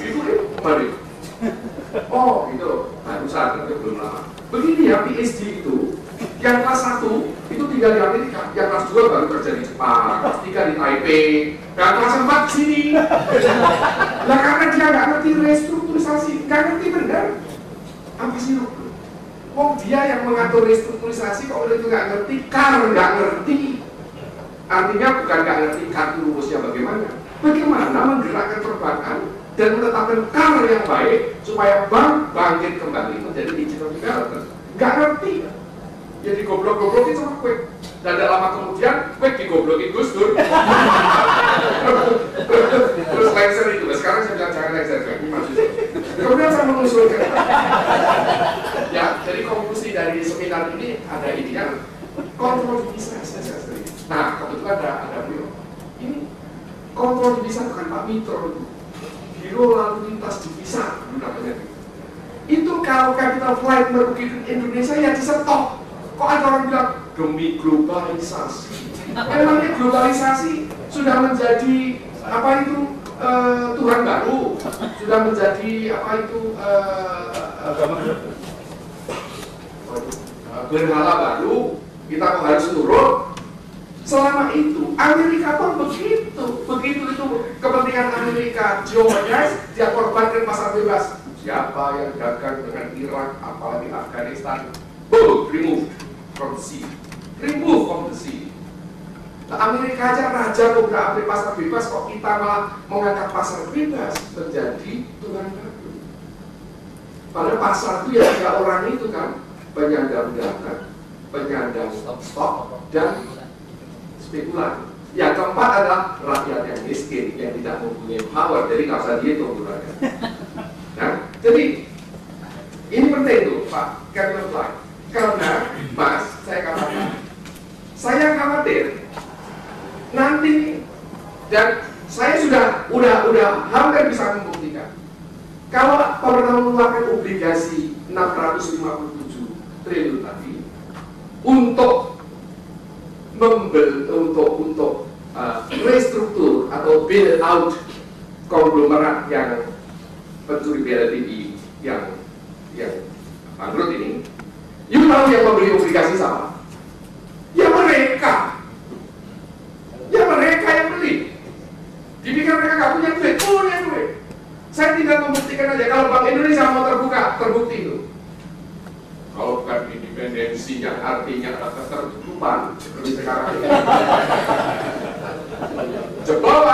Itu kembali. Oh itu barusan, itu belum lama. Begini ya, PhD itu yang kelas 1 itu tinggal di Amerika, yang kelas 2 baru kerja di Jepang, kelas 3 di Taipei, dan kelas 4 di sini. Nah karena dia nggak ngerti restrukturisasi, nggak ngerti benar apa sih lo? Wong dia yang mengatur restrukturisasi, kalau itu nggak ngerti, nggak ngerti. Artinya bukan nggak ngerti kartu rumusnya bagaimana, bagaimana menggerakkan perbankan dan menetapkan KAR yang baik supaya bank bangkit kembali menjadi digital developer. Nggak ngerti. Jadi goblok-goblokin sama Kwek. Dan tidak lama kemudian Kwek digoblokin Gus Dur. Terus lengser itu. Sekarang saya bilang jangan lengser. Kemudian saya mengusulkan. Ya, jadi konklusi dari seminar ini ada ini kan kontrol divisa saja. Nah, kebetulan ada beliau. Ini kontrol divisa itu kan Pak Mitro itu. Biro lalu lintas divisa namanya. Itu kalau capital flight merugikan Indonesia ya disetok. Kok ada orang bilang demi globalisasi? Memangnya globalisasi sudah menjadi apa itu Tuhan baru, sudah menjadi apa itu berhala baru, kita kok harus nurut. Selama itu Amerika pun begitu itu kepentingan Amerika, geopolitis dia korbankan pasar bebas. Siapa yang dagang dengan Irak, apalagi Afghanistan, boom, remove from the sea. Remove from the sea. Nah, Amerika aja raja udah ambil pasar bebas, kok kita malah mengangkat pasar bebas menjadi Tuhan baru. Padahal pasar itu ya 3 orang itu kan, penyandang dana, penyandang stok, dan spekulan. Yang keempat adalah rakyat yang miskin, yang tidak mempunyai power, jadi nggak usah dihitung jumlahnya. Nah, jadi ini penting tuh Pak Capital Flight. Karena Mas, saya katakan, saya khawatir nanti, dan saya udah hampir bisa membuktikan kalau pemerintah mengeluarkan obligasi 657 triliun tadi untuk restruktur atau bail out konglomerat yang pencuri BLTI yang bangkrut ini, you tahu yang membeli obligasi sama? Ya mereka yang beli. Dipikir mereka nggak punya duit, punya duit. Saya tinggal membuktikan aja kalau Bank Indonesia mau terbukti itu. Kalau bukan independensinya artinya ada ketertutupan seperti sekarang ini. Jebol.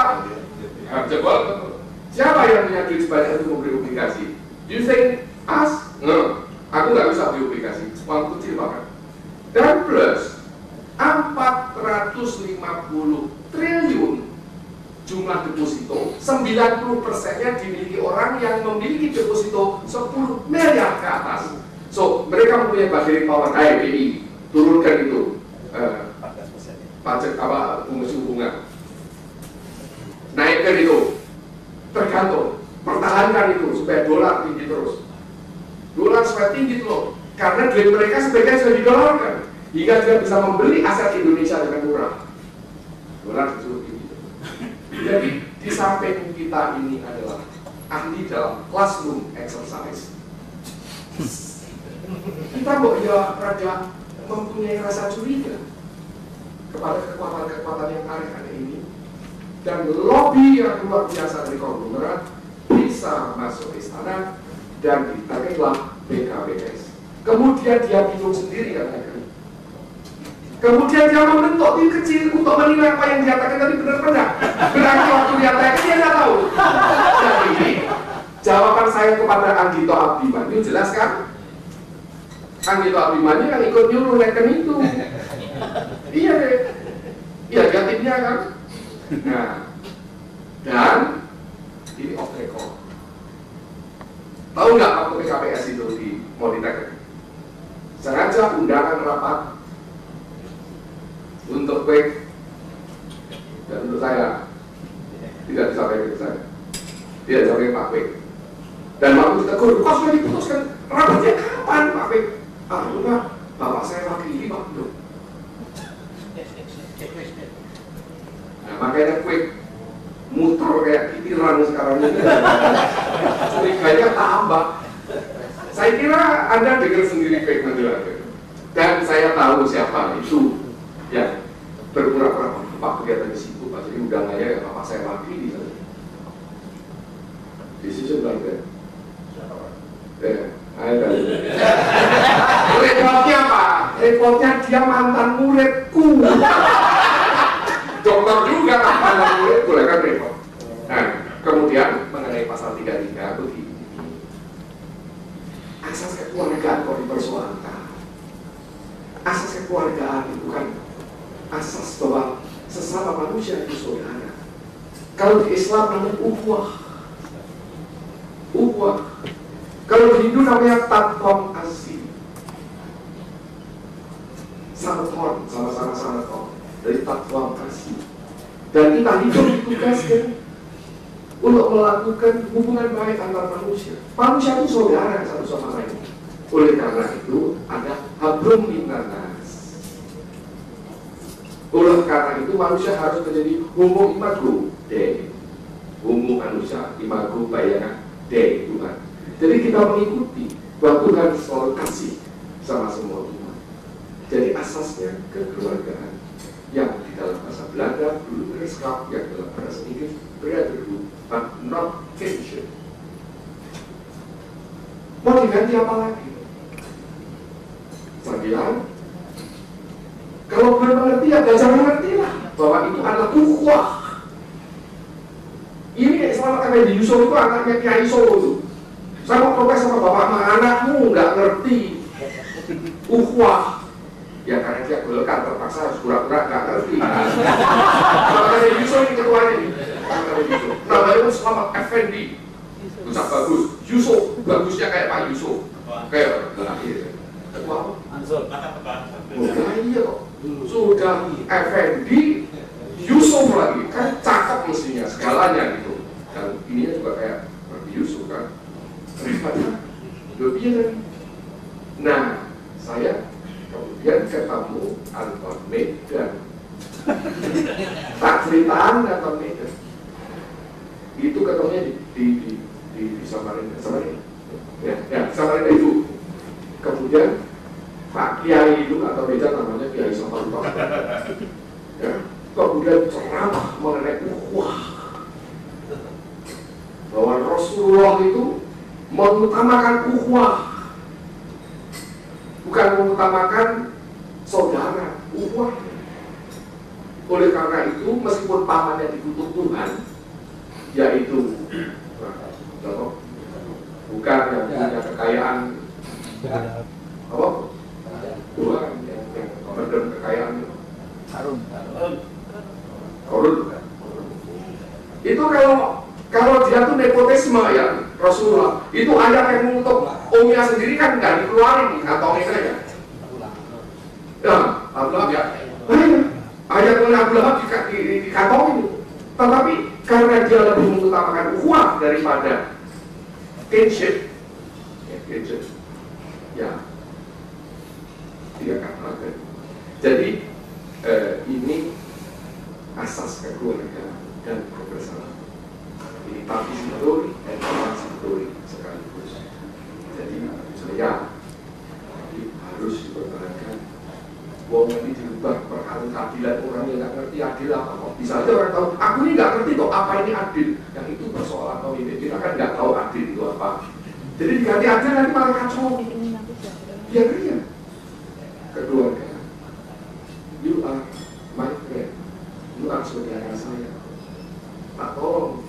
Siapa yang punya duit sebanyak itu membeli obligasi? You think us? No, aku nggak bisa beli obligasi, uang kecil banget. Dan plus 450 triliun jumlah deposito, 90%-nya dimiliki orang yang memiliki deposito 10 miliar ke atas. So, mereka mempunyai bargaining power. BI turunkan itu pajak bunga, naikkan itu, tergantung, pertahankan itu supaya dolar tinggi terus. Dolar supaya tinggi loh, karena duit mereka sebagian sudah didolarkan hingga dia bisa membeli aset Indonesia dengan murah. Dolar disuruh tinggi. Jadi di samping kita ini adalah ahli dalam classroom exercise, kita kok ya rada mempunyai rasa curiga kepada kekuatan-kekuatan yang aneh-aneh ini, dan lobby yang luar biasa dari konglomerat bisa masuk istana dan ditariklah BKPS. Kemudian dia bingung sendiri katanya. Kemudian dia membentuk tim kecil untuk menilai apa yang dikatakan tadi benar-benar. Berarti waktu dia tanya dia nggak tahu. Jadi jawaban saya kepada Anggito Abimanyu jelas kan? Anggito Abimanyu yang ikut nyuruh neken itu. Iya deh. Iya dia timnya kan. Nah, dan ini off record. Tahu nggak waktu PKPS itu mau diteken? Sengaja undangan rapat untuk Kwek dan untuk saya tidak disampaikan ke saya, tidak disampaikan Pak Kwek. Dan waktu ditegur, kok sudah diputuskan rapatnya kapan Pak Kwek? Pak, bapak saya wakili Pak belum. Nah makanya Kwek muter kayak kitiran sekarang ini. curiganya tambah. Saya kira Anda dengar sendiri fake menjelaskan. Dan saya tahu siapa itu yang berpura-pura Pak kegiatan di situ, Pak, jadi undangannya ya Bapak saya lagi di sana. Decision like that. Ada. Repotnya apa? Repotnya dia mantan muridku. Dokter juga mantan muridku, kan repot. Nah, kemudian mengenai pasal 33 begini. Asas kekeluargaan kok dipersoalkan. Asas kekeluargaan itu kan asas bahwa sesama manusia itu saudara. Kalau di Islam namanya ukhuwah. Ukhuwah. Kalau di Hindu namanya tatwam asih. Sanaton, sama-sama sanaton dari tatwam asih. Dan kita hidup ditugaskan untuk melakukan hubungan baik antar manusia. Manusia itu saudara satu sama lain. Oleh karena itu ada hablum minan nas. Oleh karena itu manusia harus menjadi homo imago Dei. Homo manusia imago bayana Dei Tuhan. Jadi kita mengikuti bahwa Tuhan selalu kasih sama semua umat. Jadi asasnya kekeluargaan yang di dalam bahasa Belanda broederschap, yang dalam bahasa Inggris brotherhood, but not kinship. Mau diganti apa lagi? Saya bilang, kalau belum mengerti ya belajar mengerti lah bahwa itu adalah ukhuwah. Ini selama kami di Yusuf itu anaknya Kiai Solo itu. Saya mau protes sama bapak, sama anakmu nggak ngerti ukhuwah. Ya karena dia golkar terpaksa harus pura-pura nggak ngerti. Kalau ada Yusuf ini ketuanya nih. Namanya Selamat Effendi. Ucap bagus. Yusuf, bagusnya kayak Pak Yusuf. Kayak lahir. Ketua Ansor. Oh iya kok. Sudah Effendi, Yusuf lagi. Kan cakep mestinya segalanya gitu. Dan ininya juga kayak Yusuf kan. Lebih. Nah, saya kemudian ketemu Anton Medan. Tak ceritaan Anton Medan. Itu ketemunya di Samarinda. Ya, Samarinda itu. Kemudian Pak Kiai itu atau Medan namanya Kiai Samarinda. Ya, kemudian ceramah mengenai ukhuwah. Bahwa Rasulullah itu mengutamakan ukhuwah, bukan mengutamakan saudara, ukhuwah. Oleh karena itu, meskipun pamannya dikutuk Tuhan, yaitu bukan yang punya kekayaan, apa? Tuhan yang meredam kekayaan Harun. Itu kalau dia tuh nepotisme ya Rasulullah, itu ayat yang mengutuk omnya sendiri kan nggak dikeluarin atau ini ya. Ya, Abdullah ya. Ayat oleh Abdullah dikantongin. Tetapi karena dia lebih mengutamakan ukhuwah daripada kinship, ya tidak katakan. Jadi ini asas kekeluargaan dan kebersamaan. Ini participatory dan emancipatory sekaligus. Jadi saya harus dipertahankan. Wong ini dirubah perkara keadilan, orang yang nggak ngerti adil apa kok. Bisa aja orang tahu, aku ini nggak ngerti kok apa ini adil. Yang itu persoalan pemimpin, kita kan nggak tahu adil itu apa. Jadi diganti adil nanti malah kacau. Biar dia kekeluargaan. You are my friend. You are saudara saya. Tak tolong.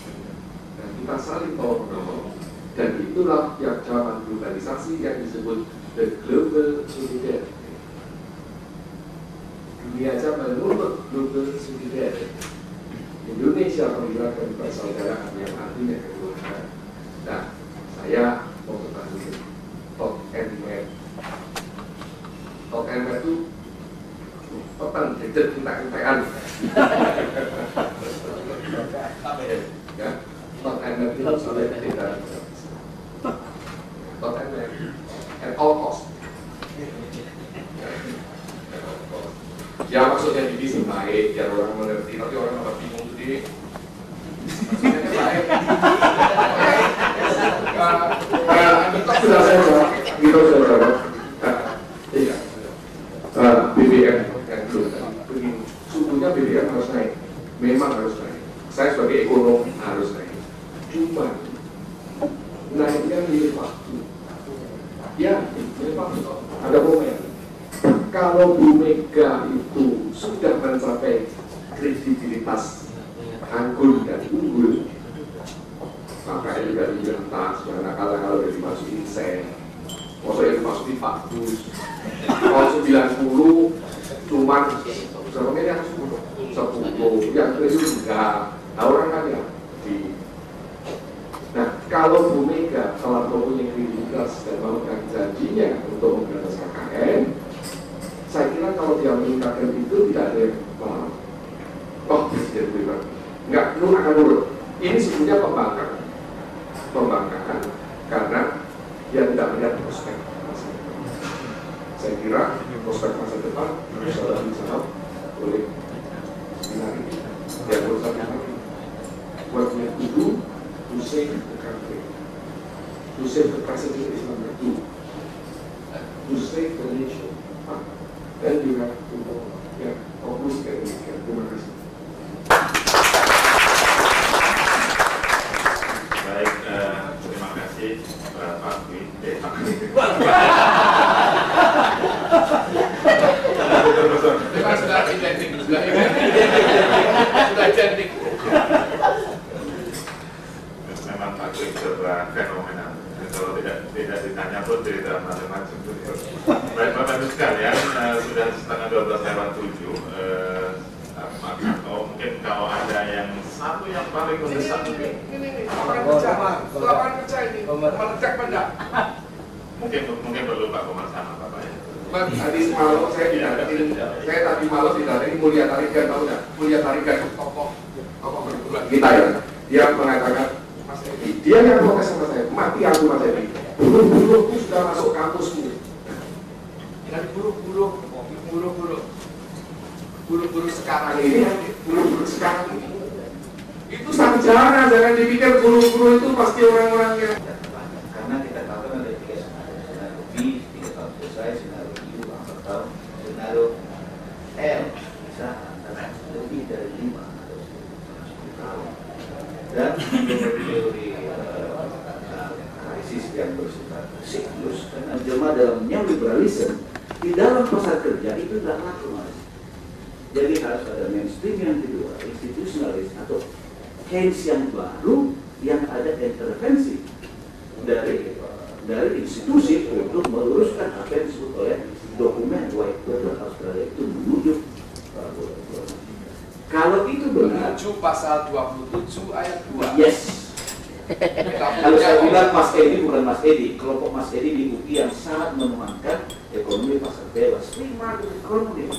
Dan kita saling tolong. Dan itulah yang zaman globalisasi yang disebut the global solidarity. Dunia aja menuntut global solidarity. Indonesia menggerakkan persaudaraan yang artinya kekeluargaan. Nah, saya mau bertanya Talk and Met. Talk and Met itu petang, jejet, entek-entekan. Ya, Talk and Met itu sudah tidak. Talk and Met at all cost. Ya maksudnya jadi sih baik, biar orang mengerti, tapi orang malah bingung tuh dia. Maksudnya baik. Cuma naiknya mirip waktu. Ya, mirip waktu. Ada momen. Kalau Bu Mega itu sudah mencapai kredibilitas anggun dan unggul, maka ini juga dibentas. Kalau udah dimasukin sen, maksudnya dimasukin Pak Gus. Kalau 90 cuman berapa miliar? 10. Yang itu enggak. Nah, orang kan ya nah, kalau Bu Mega telah mempunyai kredibilitas dan memegang janjinya untuk memberantas KKN, saya kira kalau dia meningkatkan itu tidak ada yang Presiden Budiman enggak, akan nurut. Ini sebenarnya pembangkangan karena dia tidak melihat prospek masa depan. Saya kira prospek masa depan harus dijawab oleh seminar ini. Yang menurut saya what we have to do to save the country, to save the president is number 2, to save the nation. Then you have to fokus ke demikian. Terima kasih. Baik, terima kasih Pak Dwi. Sudah identik. Memang Pak Dwi serba fenomenal. Kalau tidak ditanya pun tidak macam-macam. Baik Bapak Ibu sekalian, sudah setengah 12:07. Atau mungkin kalau ada yang satu yang paling mendesak mungkin lapangan kerja ini meledak mendak. Mungkin perlu Pak Komar sama Bapak ya. Tadi malam saya tadi malam tidak ini Mulia Tarigan, tahu nggak? Mulia Tarigan tokoh berbulan kita ya. Dia mengatakan, Mas Edi, dia yang protes sama saya, mati aku Mas Edi. Buru-buruku sudah masuk kampusmu. Dari buru-buru sekarang ini, itu sarjana, jangan dipikir buru-buru itu pasti orang-orang yang karena kita tahu kan ada 3 senario B, 3 tahun selesai, senario U, 4 tahun, senario L bisa antara lebih dari 5 atau 10 tahun. Dan teori krisis yang bersifat siklus karena jemaah dalam neoliberalisme di dalam pasar kerja itu tidak laku mas. Jadi harus ada mainstream yang kedua, institusionalis atau Keynes yang baru yang ada intervensi dari institusi untuk meluruskan apa yang disebut oleh dokumen White Paper Australia itu menuju kalau itu benar menuju pasal 27 ayat 2. yes. Kalau saya bilang Mas Edi bukan Mas Edi, kelompok Mas Edi di UI yang sangat menuhankan ekonomi pasar bebas, prima ekonomi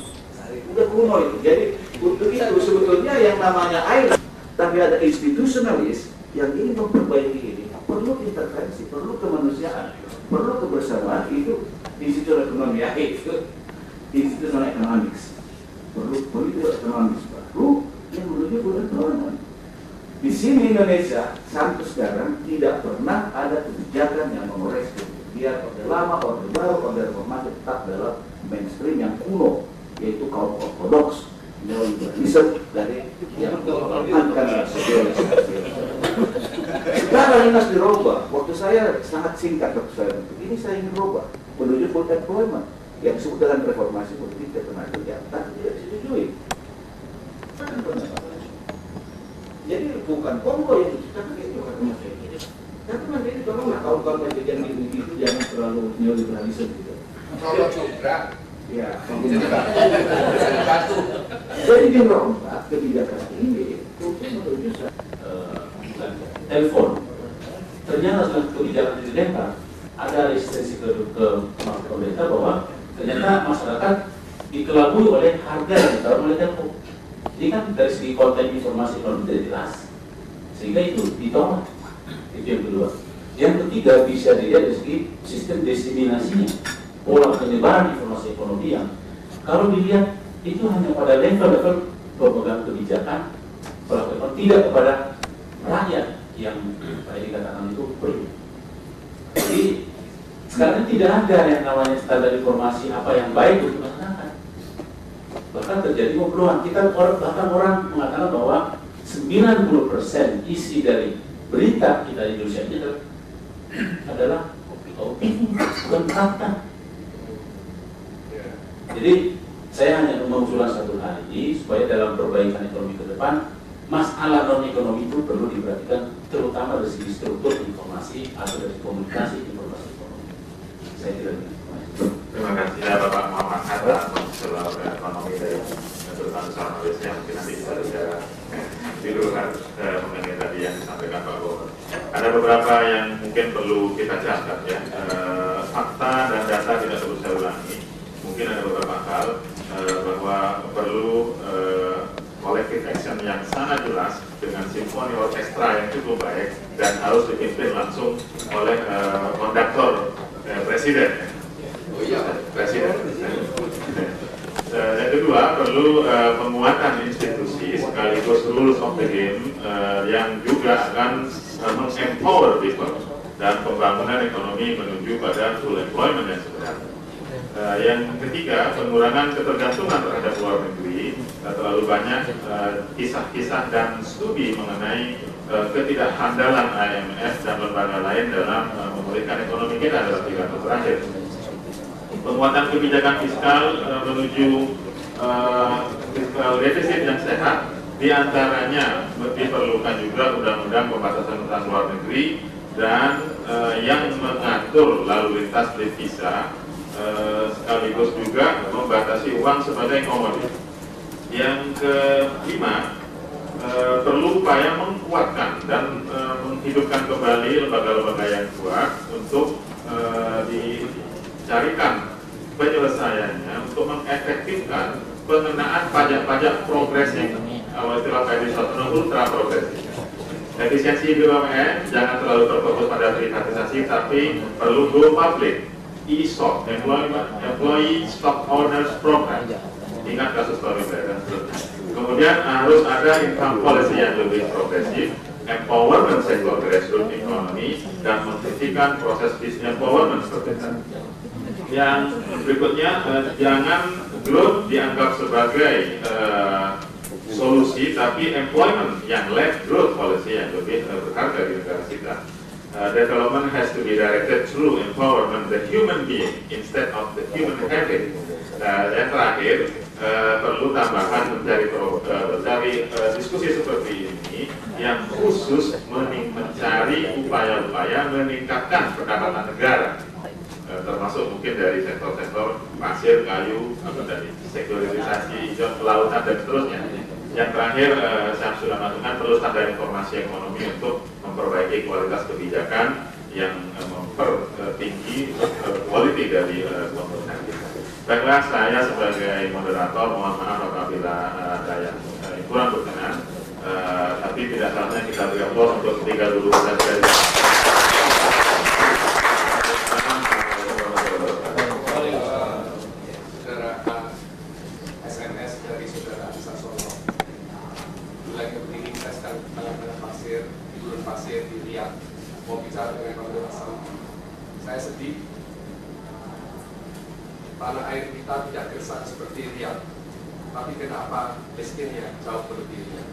udah kuno itu. Jadi untuk itu sebetulnya yang namanya air, tapi ada institusionalis yang ingin memperbaiki ini, perlu intervensi, perlu kemanusiaan, perlu kebersamaan. Itu institusional ekonomi ya, itu institusional economics, perlu politik ekonomis baru yang menuju kebersamaan. Di sini Indonesia sampai sekarang tidak pernah ada kebijakan yang mengoreksi biar orde lama, orde baru, orde reformasi tetap dalam mainstream yang kuno, yaitu kaum ortodoks, neoliberalisme dari yang mengorbankan sosialisasi. Sekarang ini harus dirubah. Waktu saya sangat singkat waktu saya untuk ini saya ingin rubah menuju full employment yang disebut dengan reformasi politik ketenaga kerjaan tidak disetujui. Jadi bukan Kongo yang diciptakan itu kata Mas Edi. Tapi Mas Edi tolonglah kawan-kawan bagian di itu jangan terlalu neoliberalisme gitu. Kalau juga ya, jadi dirubah kebijakan ini untuk menuju telepon. Ternyata setelah kebijakan dilempar, ada resistensi ke pemerintah bahwa ternyata masyarakat dikelabui oleh harga yang ditaruh oleh telepon. Jadi kan dari segi konten informasi ekonomi tidak jelas, sehingga itu ditolak. Itu yang kedua. Yang ketiga bisa dilihat dari segi sistem diseminasinya, pola penyebaran informasi ekonomi yang kalau dilihat itu hanya pada level pemegang kebijakan, pelaku ekonomi, tidak kepada rakyat yang pada dikatakan itu perlu. Jadi sekarang tidak ada yang namanya standar informasi apa yang baik untuk masyarakat. Bahkan terjadi pembunuhan. Bahkan orang mengatakan bahwa 90% isi dari berita kita di Indonesia ini adalah opini, bukan fakta. Jadi saya hanya mengusulkan satu hal ini supaya dalam perbaikan ekonomi ke depan, masalah non ekonomi itu perlu diperhatikan, terutama dari segi struktur informasi atau dari komunikasi informasi ekonomi. Saya kira terima kasih ya Bapak Muhammad Hatta, Konselor Ekonomi dari Bangsa Malaysia yang mungkin nanti bisa bicara di luar mengenai tadi yang disampaikan Pak Bowo. Ada beberapa yang mungkin perlu kita catat ya, fakta dan data tidak perlu saya ulangi. Mungkin ada beberapa hal bahwa perlu collective action yang sangat jelas dengan simfoni orkestra yang cukup baik dan harus dipimpin langsung oleh konduktor presiden. Oh iya, Presiden. Yang kedua, perlu penguatan institusi sekaligus rules of the game yang juga akan empower people dan pembangunan ekonomi menuju pada full employment yang sebenarnya. Yang ketiga, pengurangan ketergantungan terhadap luar negeri. Terlalu banyak kisah-kisah dan studi mengenai ketidakhandalan IMF dan lembaga lain dalam memulihkan ekonomi kita dalam 3 tahun terakhir. Penguatan kebijakan fiskal menuju fiskal defisit yang sehat, diantaranya diperlukan juga undang-undang pembatasan utang luar negeri dan yang mengatur lalu lintas devisa, sekaligus juga membatasi uang sebagai komoditi. Yang kelima, perlu upaya menguatkan dan menghidupkan kembali lembaga-lembaga yang kuat untuk dicarikan penyelesaiannya untuk mengefektifkan pengenaan pajak-pajak progresif, istilah Pak ultra progresif. Efisiensi BUMN jangan terlalu terfokus pada privatisasi, tapi perlu go public, ESOP, Employee Stock Owners Program. Ingat kasus Toryberg. Kemudian harus ada income policy yang lebih progresif, empowerment sektor grassroots economy, dan menghentikan proses disempowerment seperti tadi. Yang berikutnya, jangan growth dianggap sebagai solusi, tapi employment yang led growth policy yang lebih berharga di negara kita. Development has to be directed through empowerment the human being instead of the human habit. Yang terakhir, perlu tambahan mencari diskusi seperti ini yang khusus mencari upaya-upaya meningkatkan pendapatan negara, termasuk mungkin dari sektor-sektor pasir, kayu, dari sekuritisasi, hijau, kelautan, dan seterusnya. Yang terakhir, saya sudah mengatakan perlu standar informasi ekonomi untuk memperbaiki kualitas kebijakan yang mempertinggi quality dari pemerintahan kita. Baiklah, saya sebagai moderator mohon maaf apabila ada yang kurang berkenan, tapi tidak salahnya kita beri aplaus untuk 3 dulu dari pasir di Riyadh, mau bicara dengan Pak Hasan. Saya sedih, tanah air kita tidak gersang seperti Riyadh, tapi kenapa miskinnya jauh berlebih?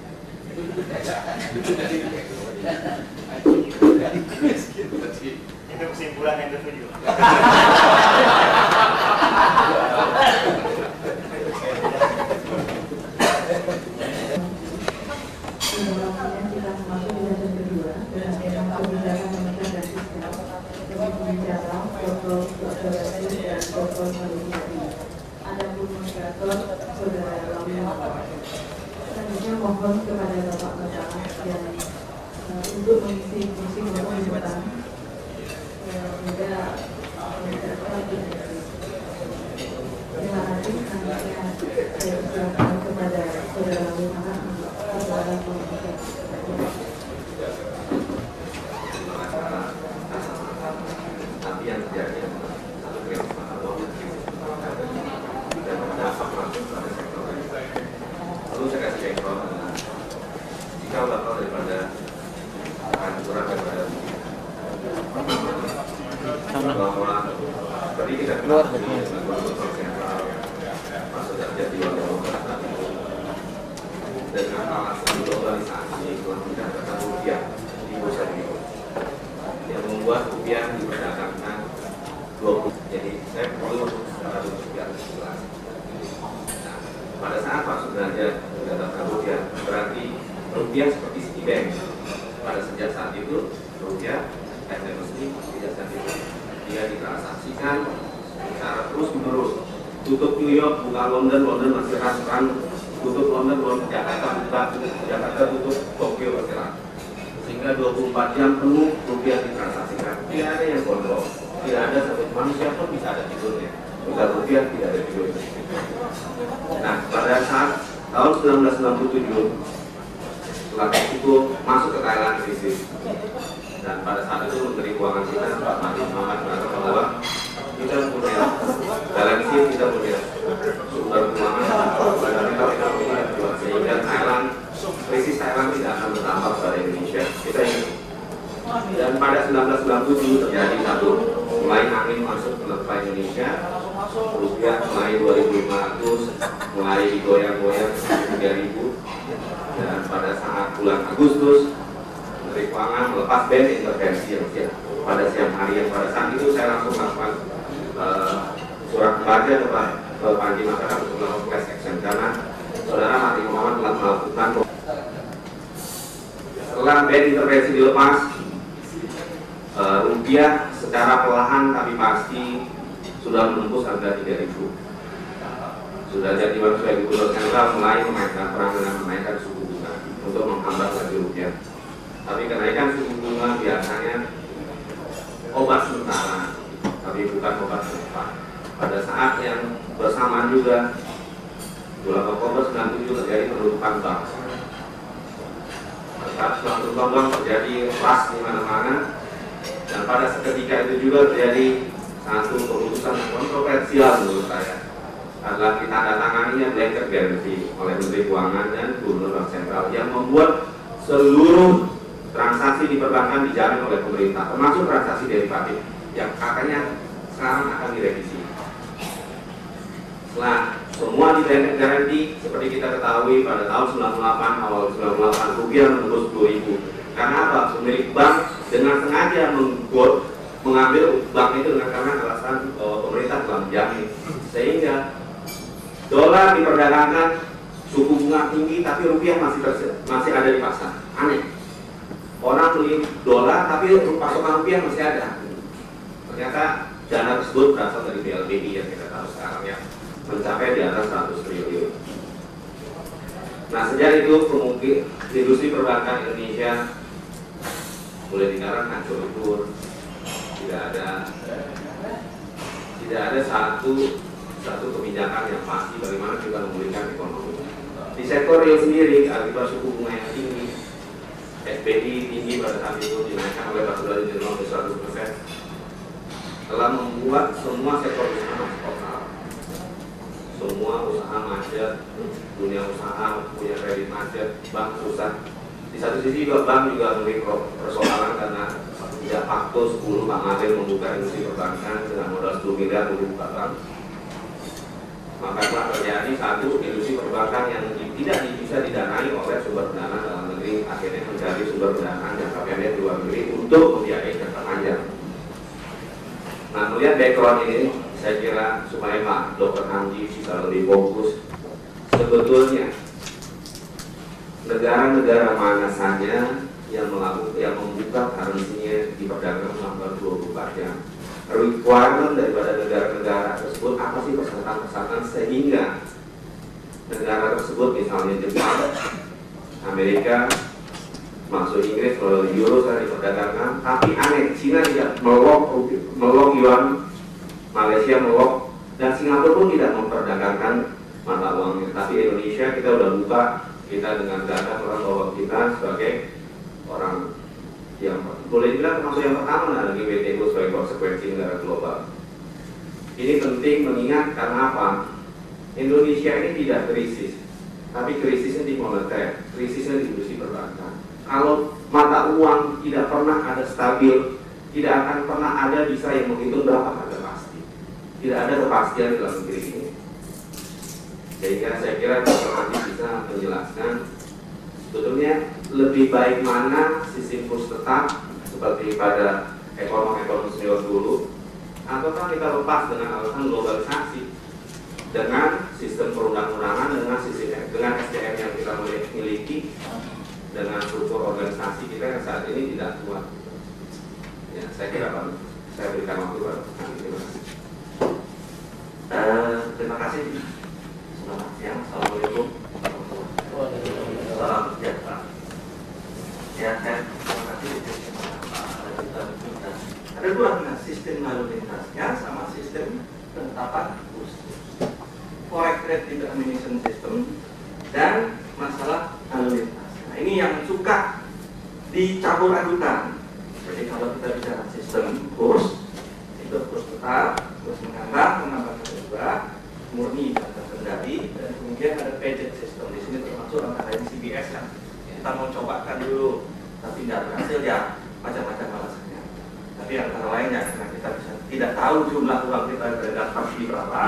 Itu kesimpulan yang ketujuh. Adapun moderator saudara Lawi, selanjutnya mohon kepada Bapak Kepala yang untuk mengisi fungsi maupun depan juga terima kasih. Selanjutnya saya persilakan kepada saudara Lawi untuk saudara komunikasi. Tapi yang terjadi lalu saya kasih contoh, jika bakal daripada hancuran daripada bahwa tadi kita keluar masuk terjadi dengan alasan globalisasi telah meningkatkan rupiah di bursa membuat rupiah diperdagangkan 20. Jadi saya perlu rupiah jelas. Nah, pada saat Pak Sudrajat mendapatkan rupiah, berarti rupiah seperti Citibank. Pada sejak saat itu rupiah mesti sejak saat itu dia ditransaksikan secara terus menerus. Tutup New York, buka London, London masih run, tutup London, Jakarta buka, Jakarta tutup, Tokyo masih run. Sehingga 24 jam penuh rupiah ditransaksikan. Tidak ada yang kontrol, tidak ada satu manusia pun bisa ada tidurnya. Bukan rupiah tidak ada tidurnya. Nah, pada saat tahun 1997 setelah itu masuk ke Thailand krisis, dan pada saat itu Menteri Keuangan kita Pak Mahathir Mohamad mengatakan bahwa kita punya balansi, kita punya sumber keuangan, kita punya jual, sehingga Thailand, krisis Thailand tidak akan berdampak pada Indonesia. Kita ingin. Dan pada 1997 terjadi satu, mulai angin masuk ke negara Indonesia, rupiah mulai 2.500, mulai digoyang-goyang 3.000, dan pada saat bulan Agustus Menteri Keuangan melepas ban intervensi yang pada siang hari, yang pada saat itu saya langsung melakukan surat baca ke Panji Masyarakat untuk melakukan class action karena Saudara Mahathir Mohamad telah melakukan. Setelah ban intervensi dilepas, rupiah secara perlahan tapi pasti sudah menembus harga 3.000. Sudah jadi sebagai Gubernur Sentral mulai memainkan peran dengan menaikkan suku bunga untuk menghambat laju rupiah. Tapi kenaikan suku bunga biasanya obat sementara, tapi bukan obat sementara. Pada saat yang bersamaan juga, bulan Oktober 97 terjadi penutupan bank. Saat penutupan bank terjadi keras di mana-mana, dan pada seketika itu juga terjadi satu keputusan kontroversial menurut saya, adalah ditandatanganinya blanket guarantee oleh Menteri Keuangan dan Gubernur Bank Sentral yang membuat seluruh transaksi di perbankan dijamin oleh pemerintah, termasuk transaksi derivatif yang katanya sekarang akan direvisi. Setelah semua di blanket guarantee, seperti kita ketahui pada tahun 98, awal 98 rupiah menembus 2.000. Karena apa? Pemilik bank dengan sengaja mengambil bank itu dengan karena alasan pemerintah telah menjamin, sehingga dolar diperdagangkan suku bunga tinggi tapi rupiah masih ada di pasar. Aneh. Orang beli dolar tapi pasokan rupiah masih ada. Ternyata dana tersebut berasal dari BLBI yang kita tahu sekarang ya, mencapai di atas 100 triliun. Nah, sejak itu industri perbankan Indonesia mulai sekarang hancur-lebur. Tidak ada satu kebijakan yang pasti bagaimana kita memulihkan ekonomi. Di sektor real sendiri, akibat suku bunga yang tinggi, SBI tinggi pada saat itu dinaikkan oleh Pak Sudrajat sampai 100%, telah membuat semua sektor usaha masuk total. Semua usaha macet, dunia usaha punya kredit macet, bank susah. Di satu sisi juga bank juga memiliki persoalan karena sejak Pakto 10 Pak Mahathir membuka industri perbankan dengan modal 10 miliar untuk buka bank. Maka telah terjadi satu industri perbankan yang tidak bisa didanai oleh sumber dana dalam negeri, akhirnya mencari sumber dana jangka pendek di luar negeri untuk membiayai jangka panjang. Nah, melihat background ini, saya kira supaya Pak Dr. Hamdi bisa lebih fokus, sebetulnya negara-negara mana saja yang membuka currency-nya diperdagangkan selama 24 jam. Requirement daripada negara-negara tersebut apa sih persyaratan-persyaratan sehingga negara tersebut misalnya Jepang, Amerika, masuk Inggris melalui euro saya diperdagangkan, tapi aneh Cina tidak melok yuan, Malaysia melok, dan Singapura pun tidak memperdagangkan mata uangnya. Tapi Indonesia kita udah buka, kita dengan data orang bahwa kita sebagai orang yang boleh dibilang termasuk yang pertama lagi WTO sebagai konsekuensi negara global. Ini penting mengingat karena apa? Indonesia ini tidak krisis, tapi krisisnya di moneter, krisisnya di industri perbankan. Kalau mata uang tidak pernah ada stabil, tidak akan pernah ada bisa yang menghitung berapa harga pasti. Tidak ada kepastian dalam negeri ini. Sehingga saya kira Dr. Andi bisa menjelaskan sebetulnya lebih baik mana sistem kurs tetap seperti pada ekonomi serius dulu, ataukah kita lepas dengan alasan globalisasi, dengan sistem perundang-undangan, dengan SDM yang kita miliki, dengan struktur organisasi kita yang saat ini tidak kuat. Ya, saya kira Pak, saya berikan waktu Pak. Terima kasih. Terima kasih. Selamat siang. Assalamualaikum. Salam sejahtera. Ya, saya terima kasih. Ada dua sistem lalu lintasnya sama sistem penetapan kurs. Forex trade determination system dan masalah lalu lintas. Nah, ini yang suka dicampur adukan. Jadi kalau kita bicara sistem kurs, itu kurs tetap, kurs menambah kedua, murni dan terkendali, dan kemudian ada payment system. Di sini termasuk antara lain CBS yang kita mau cobakan dulu, tapi tidak berhasil ya, macam-macam alasannya. Tapi antara lainnya karena kita bisa tidak tahu jumlah uang kita yang beredar pasti berapa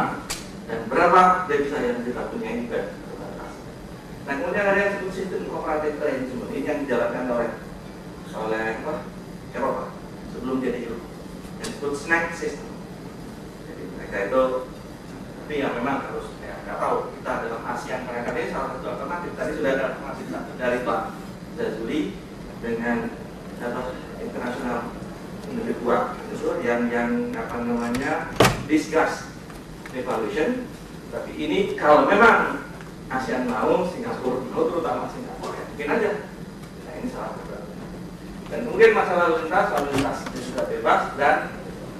dan berapa devisa yang kita punya juga terbatas. Nah kemudian ada yang disebut sistem cooperative arrangement, ini yang dijalankan oleh Eropa sebelum jadi Euro, yang disebut snack system. Jadi mereka itu, tapi yang memang harus nggak tahu kita dalam ASEAN mereka ini salah satu alternatif. Tadi sudah ada informasi dari Pak Jazuli dengan internasional lebih kuat itu yang apa namanya discuss evaluation. Tapi ini kalau memang ASEAN mau, Singapura mau, terutama Singapura ya mungkin aja. Nah ini salah satu. Dan kemudian masalah lalu lintas juga bebas dan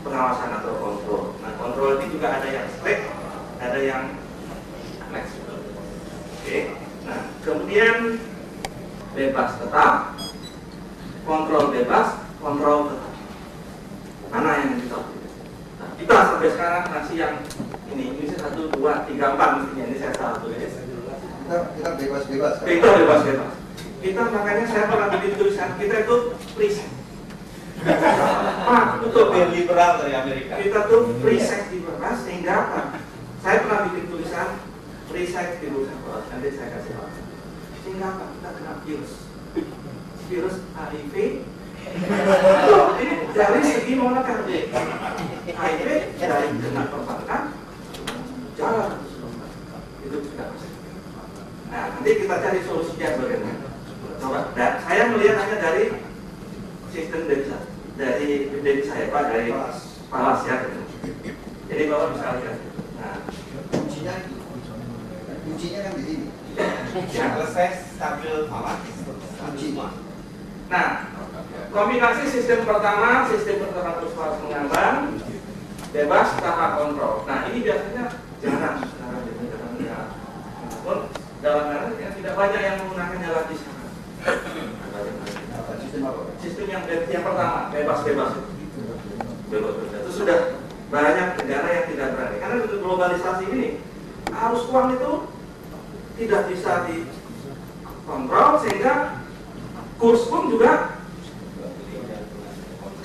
pengawasan atau kontrol. Nah kontrol ini juga ada yang strict, ada yang fleksibel. Oke. Nah kemudian bebas tetap, kontrol bebas, kontrol tetap. Mana yang kita pilih? Nah, kita sampai sekarang masih yang ini 1, 2, 3, 4 mestinya ini saya salah tulis. Kita bebas-bebas. Kita bebas-bebas. Kita makanya saya pernah bikin tulisan kita itu free sex. Betul. Liberal dari Amerika. Kita tuh free sex dibebas sehingga apa? Saya pernah bikin tulisan free sex di New South Wales. Nanti saya kasih tahu. Sehingga apa? Kita kena virus HIV. Ini dari segi moneter deh. HIV dari kena perbankan jalan itu sudah pasti. Nah nanti kita cari solusinya bagaimana. Coba. Dan saya melihat hanya dari sistem devisa, dari devisa ya Pak, dari palas ya. Jadi Bapak bisa lihat. Nah, kuncinya kan di sini. Selesai stabil falas. Kunci. Nah, kombinasi sistem pertama, sistem pertama terus harus mengambang, bebas tanpa kontrol. Nah, ini biasanya jarang namun dalam artinya tidak banyak yang menggunakannya lagi sekarang. Sistem yang pertama bebas-bebas itu sudah banyak negara yang tidak berani karena untuk globalisasi ini arus uang itu tidak bisa dikontrol sehingga kurs pun juga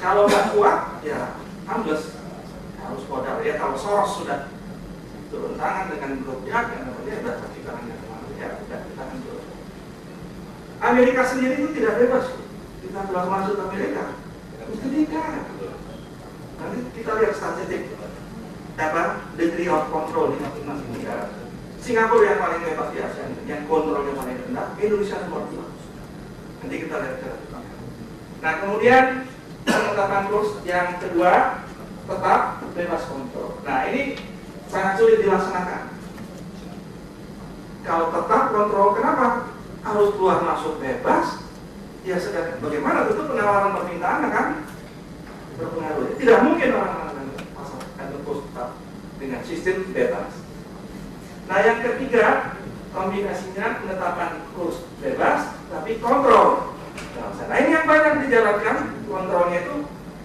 kalau nggak kuat ya ambles harus modal ya. Kalau Soros sudah turun tangan dengan grupnya yang namanya sudah kita hanya ya sudah kita akan turun. Amerika sendiri itu tidak bebas. Kita telah masuk ke Amerika, mesti diikat. Nanti kita lihat statistik apa degree of control di masing-masing negara. Singapura yang paling bebas di ASEAN, yang kontrolnya paling rendah. Indonesia nomor 2. Nanti kita lihat. Nah kemudian penetapan kurs yang kedua tetap bebas kontrol. Nah ini sangat sulit dilaksanakan. Kalau tetap kontrol, kenapa? Harus keluar masuk bebas, ya sedang bagaimana tentu penawaran permintaan akan berpengaruh. Tidak mungkin orang pasar akan terus tetap dengan sistem bebas. Nah yang ketiga kombinasinya penetapan kurs bebas tapi kontrol. Nah ini yang banyak dijalankan kontrolnya itu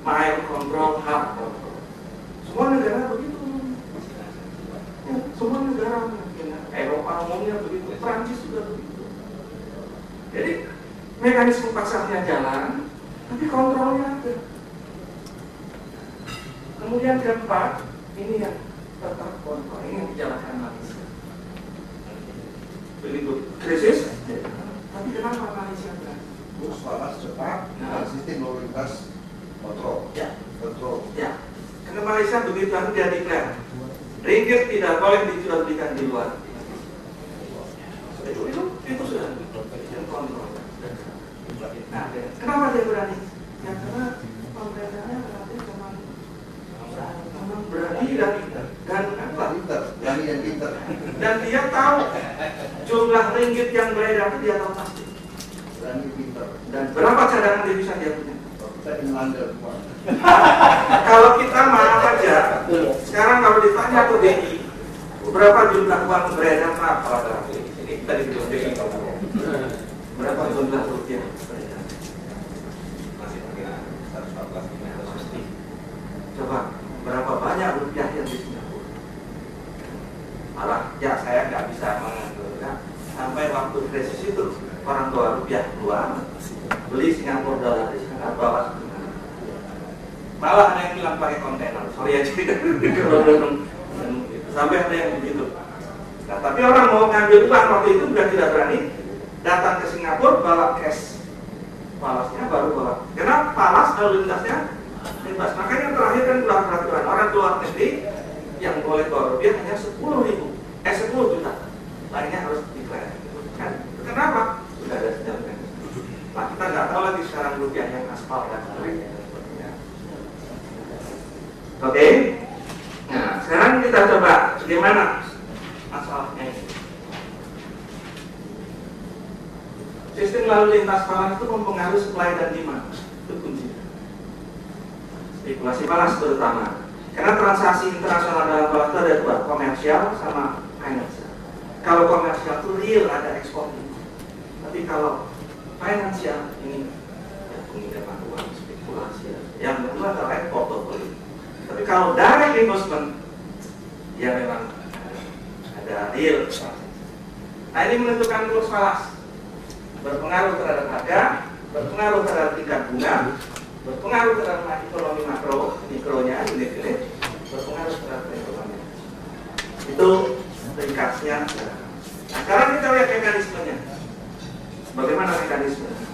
mild control, hard control. Semua negara begitu. Ya, semua negara Eropa umumnya begitu, Prancis juga begitu. Jadi mekanisme pasarnya jalan, tapi kontrolnya ada. Kemudian keempat, ini yang tetap kontrol, ini yang dijalankan Malaysia. Begitu krisis, tapi kenapa Malaysia berani? Kurs panas cepat, sistem lalu lintas kontrol. Ya, Malaysia begitu dia declare ringgit tidak boleh dijual-belikan di luar. Itu sudah kontrol. Nah, kenapa dia berani? Ya karena pemerintahnya relatif memang berani dan apa? Berani dan pintar. Dan dia tahu jumlah ringgit yang beredar itu dia tahu pasti. Berani pintar. Dan berapa cadangan devisa dia punya? Saya mengandalkan semua. Kalau kita maaf aja, sekarang kalau ditanya ke BI, berapa jumlah uang beredar apa? Ini tadi belum BI. Berapa jumlah rupiah beredar? Masih perkiraan 114 Coba, berapa banyak rupiah yang di Singapura? Malah, ya saya nggak bisa menentukan. Sampai waktu krisis itu, orang tua rupiah keluar, beli Singapura dolar di sana, bawa malah ada yang bilang pakai kontainer, sorry aja sampai ada yang begitu. Nah, tapi orang mau ngambil uang waktu itu sudah tidak berani datang ke Singapura bawa cash, falasnya baru bawa. Karena falas lalu lintasnya bebas. Makanya terakhir kan keluar peraturan orang luar negeri yang boleh bawa rupiah hanya 10 juta, lainnya harus declare. Kan? Kenapa? Sudah ada sejarahnya. Nah, kita nggak tahu lagi sekarang rupiah yang aspal dan lainnya. Oke. Nah, sekarang kita coba bagaimana masalahnya ini. Sistem lalu lintas falas itu mempengaruhi supply dan demand. Itu kunci. Spekulasi falas terutama. Karena transaksi internasional dalam falas itu ada dua, komersial sama finansial. Kalau komersial itu real, ada ekspor. Tapi kalau finansial ini ya, pengiriman uang, spekulasi. Yang kedua adalah portofolio. Tapi kalau direct investment, ya memang ada real. Nah, ini menentukan kurs falas, berpengaruh terhadap harga, berpengaruh terhadap tingkat bunga, berpengaruh terhadap ekonomi makro, mikronya, unit-unit, berpengaruh terhadap ekonomi. Itu ringkasnya. Nah, sekarang kita lihat mekanismenya. Bagaimana mekanismenya?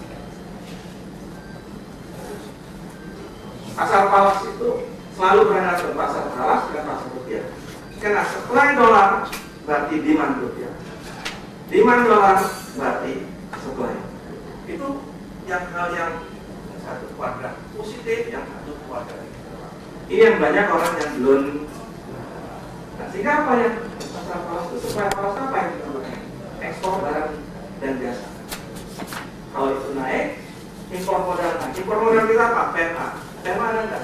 Pasar falas itu selalu berada di pasar falas dan pasar rupiah. Karena supply dolar berarti demand rupiah, demand dolar berarti supply. Itu yang hal yang satu kuadrat positif, yang satu kuadrat. Ini yang banyak orang yang belum. Nah, sehingga apa yang pasar falas itu supply falas apa yang kita ekspor barang dan jasa. Kalau itu naik, impor modal naik. Impor modal kita apa? PMA. PMA ada nggak?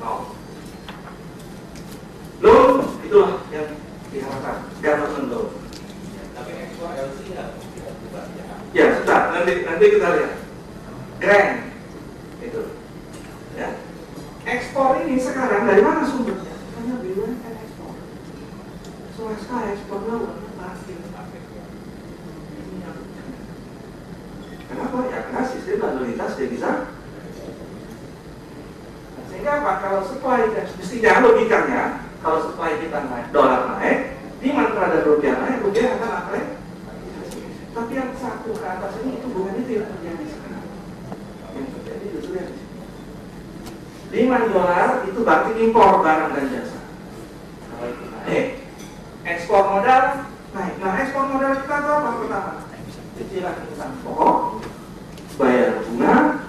No. Loan itulah yang diharapkan, government loan. Tapi ekspor LC nggak? Ya sudah, nanti kita lihat. Grant itu, ya. Ekspor ini sekarang dari mana sumbernya? Hanya BUMN ekspor. Swasta ekspor laut, parkir. Kenapa? Ya karena sistem lalu lintas devisa. Sehingga apa? Kalau supply dan mestinya logikanya, kalau supply kita naik, dolar naik, demand terhadap rupiah naik, rupiah akan naik. Tapi yang satu ke atas ini itu bukan itu yang terjadi sekarang. Yang terjadi justru yang demand dolar itu berarti impor barang dan jasa. Kalau itu naik, ekspor modal naik. Nah, ekspor modal kita itu apa pertama? Cicilan utang pokok, bayar bunga,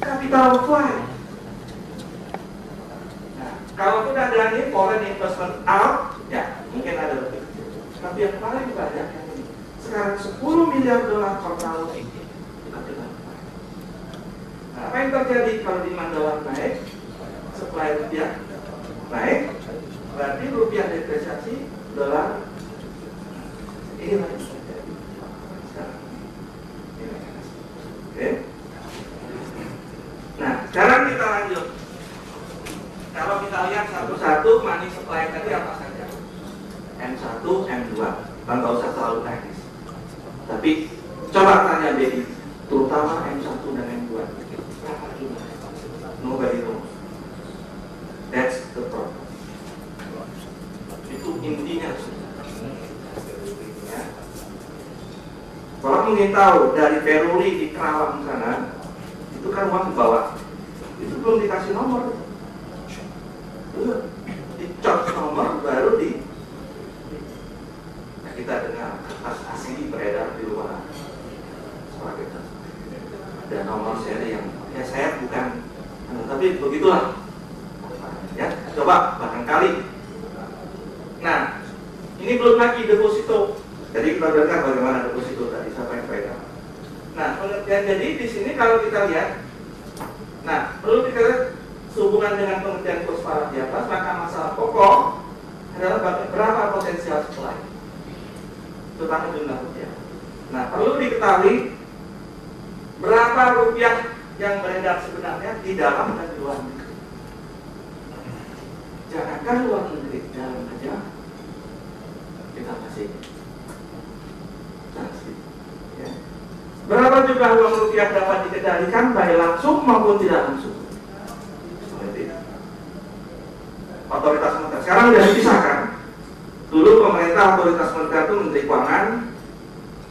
capital flight. Kalau sudah ada nih foreign investment out, ya mungkin ada lebih. Tapi yang paling banyak sekarang 10 miliar dolar per tahun. Nah, apa yang terjadi kalau demand dolar naik, supply rupiah naik, berarti rupiah depresiasi, dolar ini lagi terjadi. Oke. Nah, sekarang kita lanjut. Kalau kita lihat satu-satu money supply tadi apa saja? M1, M2, tanpa usah terlalu teknis. Tapi coba tanya BI, terutama M1 dan M2. Berapa jumlah? Nobody knows. That's the problem. Itu intinya. Ya. Kalau mungkin tahu dari Peruri di Kerawang sana, itu kan uang dibawa. Itu belum dikasih nomor. dicot nomor baru nah, kita dengar kertas asli beredar di luar sebagai ada nomor seri yang ya saya bukan tapi begitulah ya, coba barangkali. Nah, ini belum lagi deposito. Jadi kita dengar bagaimana deposito tadi siapa yang pegang. Nah, jadi di sini kalau kita lihat, nah perlu kita lihat sehubungan dengan pengertian kurs para di atas, maka masalah pokok adalah berapa potensial supply, terutama jumlah rupiah. Nah, perlu diketahui berapa rupiah yang beredar sebenarnya di dalam dan di luar negeri. Jangankan luar negeri, dalam aja kita masih ya. Berapa jumlah uang rupiah dapat dikendalikan baik langsung maupun tidak langsung. Seperti otoritas moneter sekarang sudah dipisahkan. Dulu pemerintah otoritas moneter itu Menteri Keuangan,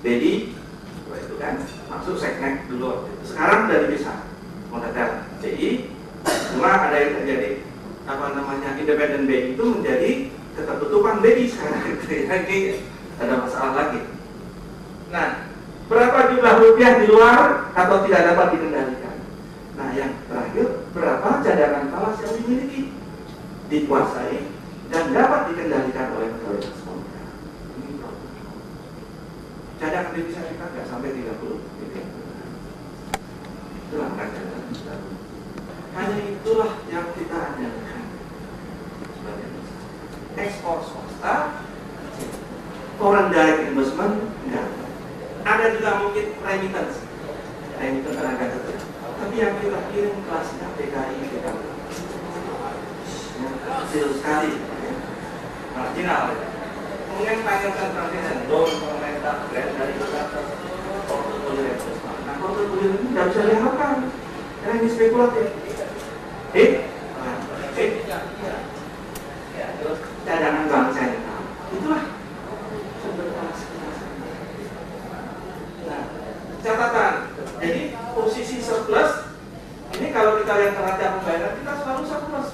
BI, itu kan masuk seknek dulu. Sekarang sudah dipisah moneter BI, cuma ada yang terjadi apa namanya independen BI itu menjadi ketertutupan BI sekarang. Jadi ada masalah lagi. Nah, berapa jumlah rupiah di luar atau tidak dapat dikendalikan? Nah, yang terakhir, berapa cadangan falas yang dimiliki, dikuasai dan dapat dikendalikan oleh otoritas moneter? Ini problem. Cadangan devisa kita nggak sampai 30 miliar. Itulah cadangan. Hanya itulah yang kita andalkan. Ekspor swasta, foreign direct investment enggak. Ada juga mungkin remittance tenaga kerja. Tapi yang kita kirim kelasnya PKI, PKI, ya, kecil sekali, ya. Marginal. Ya. Kemudian financial transaction, loan pemerintah, grant dari pemerintah, portfolio investment. Nah, portfolio ini tidak bisa diharapkan, karena ini spekulatif. Terus cadangan bank sentral, itulah sumber falas kita. Nah, catatan. Jadi posisi surplus ini kalau kita lihat neraca pembayaran kita selalu surplus.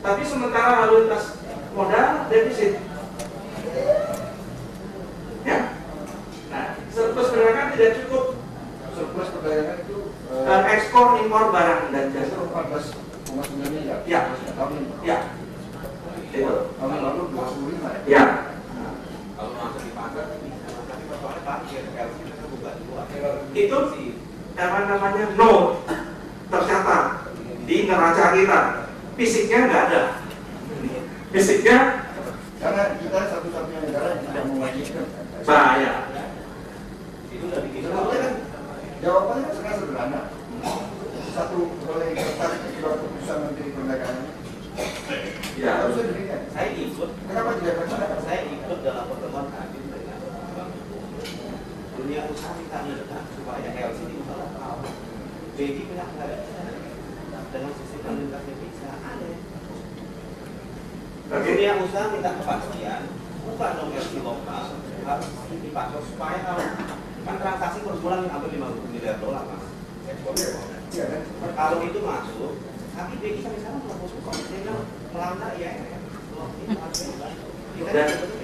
Tapi sementara lalu lintas modal defisit. Ya. Nah, surplus perdagangan tidak cukup. Surplus perdagangan itu Ekspor impor barang dan jasa 14,9 miliar. Ya. Tahun ini. Ya. Tahun lalu 25 ya. Ya. Kalau masuk di pasar tapi persoalannya parkir kita bukan luar. Itu apa namanya no tercatat di neraca kita, fisiknya nggak ada. Fisiknya Karena kita satu-satunya negara yang tidak mewajibkan. bahaya. Itu udah bikin Jawabannya sangat sederhana. Satu oleh kertas surat keputusan Menteri Perdagangan. Ya. Harusnya demikian. saya ikut. Kenapa tidak dilaksanakan? Saya ikut dalam pertemuan tadi dengan Bank dunia usaha kita minta supaya LCD masalah tahu. Jadi pihak nggak ada dengan sistem pemerintah devisa ada. Dunia usaha minta kepastian, bukan dong LC lokal harus dipakai supaya kan transaksi per bulan hampir 50 miliar dolar mas. Iya kan? Kalau itu masuk, tapi devisa misalnya melapor sehingga melanggar IMF.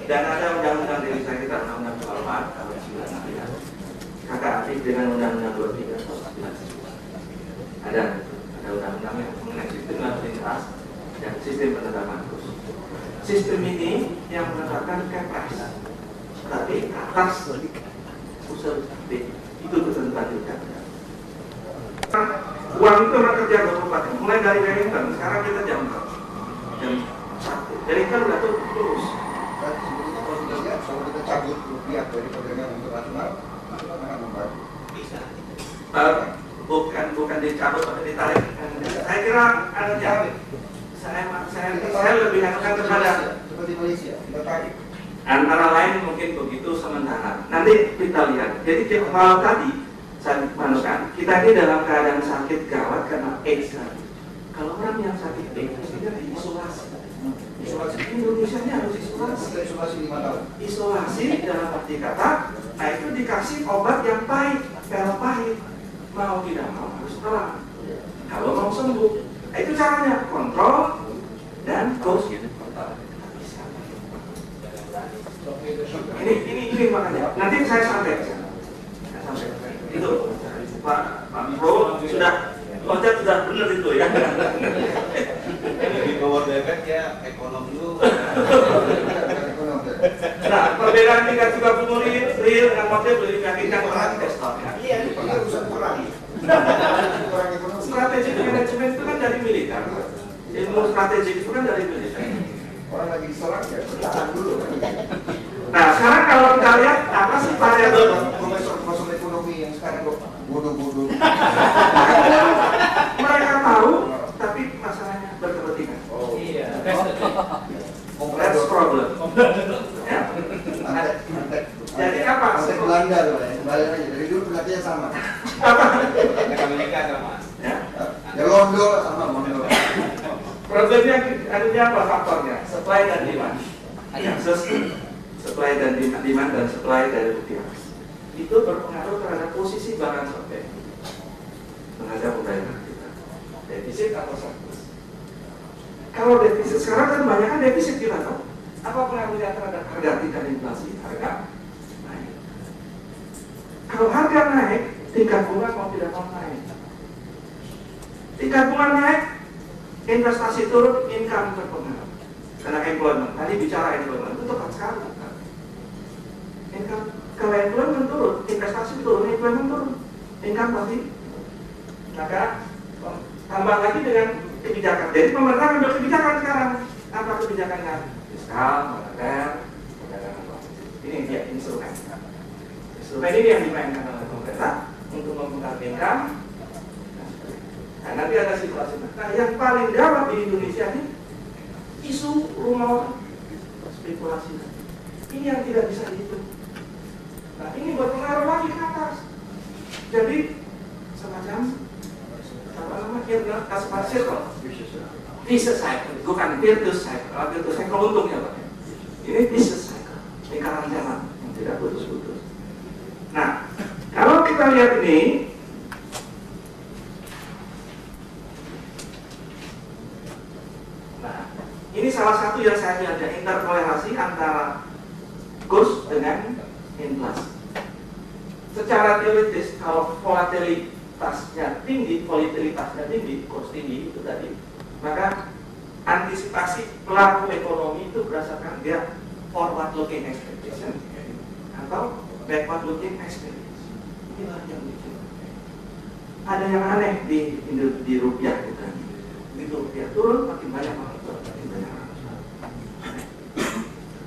Dan ada undang-undang devisa kita, undang-undang 24 tahun 96 ya. Kakak aktif dengan undang-undang 23 tahun 19. Ada undang-undang yang mengenai sistem lalu lintas dan sistem penetapan kurs. Sistem ini yang menetapkan kepres, tapi atas usaha itu ketentuan juga. Uang itu bekerja 24 jam, mulai dari Wellington. Sekarang kita jam 1. Wellington udah tuh terus. Dan sebetulnya kalau kita lihat, kalau kita cabut rupiah dari perdagangan internasional, sangat membantu. Bisa. Bukan dicabut tapi ditarik. Saya kira ada yang saya lebih akan kepada seperti Malaysia, kita tarik. antara lain mungkin begitu sementara. Nanti kita lihat. Jadi kalau tadi saya manukan, kita ini dalam keadaan sakit gawat karena AIDS. Kalau orang yang sakit AIDS mestinya diisolasi. Isolasi Indonesia ini harus isolasi. Kita isolasi 5 tahun. Isolasi dalam arti kata, nah itu dikasih obat yang pahit, pil pahit. Mau tidak mau harus terang. Kalau mau sembuh, Itu caranya, kontrol dan cost. Ini makanya. Nanti saya sampai. Itu Pak Pro sudah konsep sudah benar itu ya. Lebih power effect ya ekonomi dulu. Nah, perbedaan tingkat juga real dengan model lebih meyakinkan orang investor. Iya, ini urusan kurang. Strategi manajemen itu kan dari militer. Ilmu strategi itu kan dari militer. Orang lagi diserang ya, bertahan dulu. Nah, sekarang kalau kita lihat apa sih variabel Profesor ekonomi yang sekarang kok bodoh-bodoh. mereka tahu, tapi masalahnya berkepentingan. Oh Iya. That's problem. Ya. Jadi apa? Aset Belanda tuh, ya. Kembali aja. Dari dulu pengertiannya sama. Amerika sama. Ya. Ya Londo sama Londo. Problemnya ada apa faktornya? Supply dan demand. Supply dan demand dan supply dari rupiah. Itu berpengaruh terhadap posisi barang sampai terhadap pembayaran kita. Defisit atau surplus. Kalau defisit sekarang kan banyak kan defisit kita tahu. Apa pengaruhnya terhadap harga tingkat inflasi? Harga naik. Kalau harga naik, tingkat bunga mau tidak mau naik. Tingkat bunga naik, investasi turun, income terpengaruh. Karena employment, tadi bicara employment itu tepat sekali. Income, kalau employment turun, investasi turun, employment turun, income pasti. Maka tambah lagi dengan kebijakan. Jadi pemerintah ambil kebijakan sekarang. Apa kebijakannya? Fiskal, moneter, perdagangan luar. Ini dia instrumen. Instrumen ini yang dimainkan oleh pemerintah untuk mempengaruhi income. Nah, nanti ada situasi. Nah, yang paling gawat di Indonesia ini isu rumor spekulasi. Ini yang tidak bisa dihitung. Nah, ini berpengaruh lagi ke atas. Jadi semacam apa namanya? Customer circle. Vicious cycle, bukan virtuous cycle. Virtuous cycle untungnya Pak. Ini vicious cycle, lingkaran zaman yang tidak putus-putus. Nah, kalau kita lihat ini. Ini salah satu yang saya lihat, interkorelasi antara kurs dengan inflasi. Secara teoritis, kalau volatilitasnya tinggi, kurs tinggi itu tadi, maka antisipasi pelaku ekonomi itu berdasarkan dia forward looking expectation atau backward looking expectation. Inilah yang bikin. Ada yang aneh di rupiah kita. Begitu rupiah turun, makin banyak orang itu.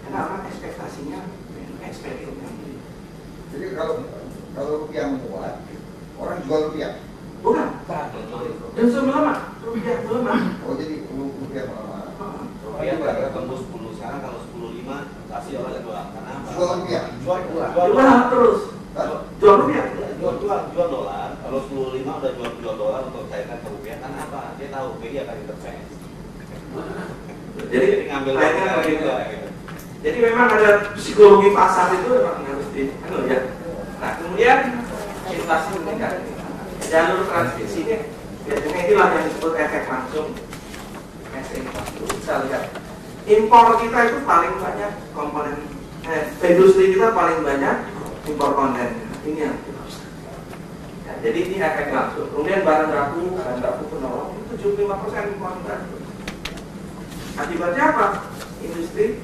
Kenapa ekspektasinya ekspektasinya? Jadi kalau rupiah menguat, orang jual rupiah. Bukan. Justru melemah. Rupiah melemah. Oh jadi rupiah melemah. Rupiah pada tembus 10 sekarang kalau 10.5 pasti orang jual. Karena apa? Jual rupiah. Jual terus. Jual rupiah. Jual dolar. Kalau 10.5 udah jual dolar untuk cairkan ke rupiah. Karena apa? Dia tahu BI akan intervensi. Jadi ngambil kayaknya gitu. Jadi memang ada psikologi pasar itu memang harus ya. Nah kemudian inflasi meningkat. Jalur transmisinya biasanya inilah yang disebut efek langsung. Bisa lihat impor kita itu paling banyak komponen industri kita paling banyak impor konten. Ini yang kita bisa. Ya, jadi ini efek langsung. Kemudian bahan baku penolong itu 75% impor kita. Akibatnya apa? Industri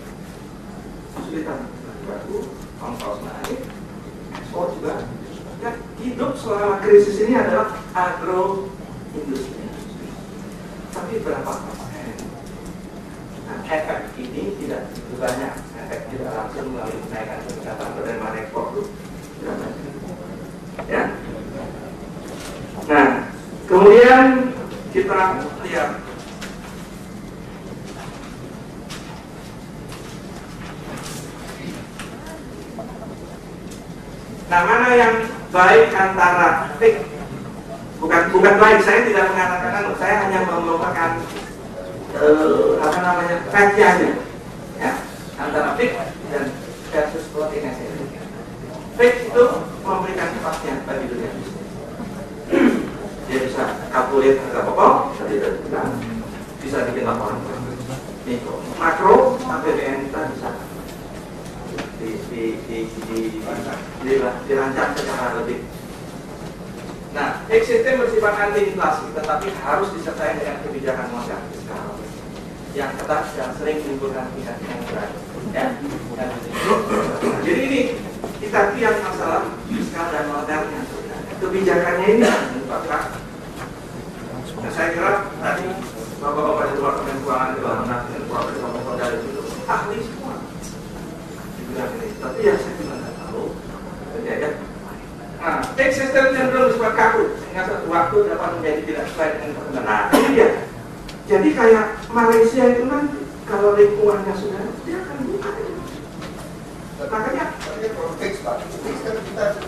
kesulitan baku, ongkos naik, ekspor juga. Ya, hidup selama krisis ini adalah agro industri. Tapi berapa persen? Nah, efek ini tidak begitu banyak. Efek tidak langsung melalui kenaikan pendapatan penerimaan ekspor itu tidak banyak. Ya. Nah, kemudian kita lihat. Nah, mana yang baik antara fix? Bukan baik, saya tidak mengatakan, saya hanya merupakan fact-nya aja, ya, antara fix dan versus floating asset. Fix itu memberikan kepastian bagi dunia bisnis. Dia bisa kalkulit harga pokok, ditentukan, bisa bikin laporan mikro. Makro APBN kita bisa dirancang secara lebih. Nah, sistem bersifat anti inflasi, tetapi harus disertai dengan kebijakan moneter fiskal yang ketat dan sering menimbulkan tingkat yang berat. Ya. Jadi ini kita lihat masalah fiskal dan moneternya. Kebijakannya ini menyebabkan. Nah, saya kira tadi bapak-bapak di Departemen Keuangan di Bapak dan Profesor dari itu ahli semua. Tapi yang saya juga tidak tahu, ya. Nah, sistem cenderung bersifat kaku sehingga suatu waktu dapat menjadi tidak sesuai dengan perkembangan. Nah, ini dia. Jadi kayak Malaysia itu nanti kalau lingkungannya sudah, dia akan buka. Makanya kalau fix Pak, fix kan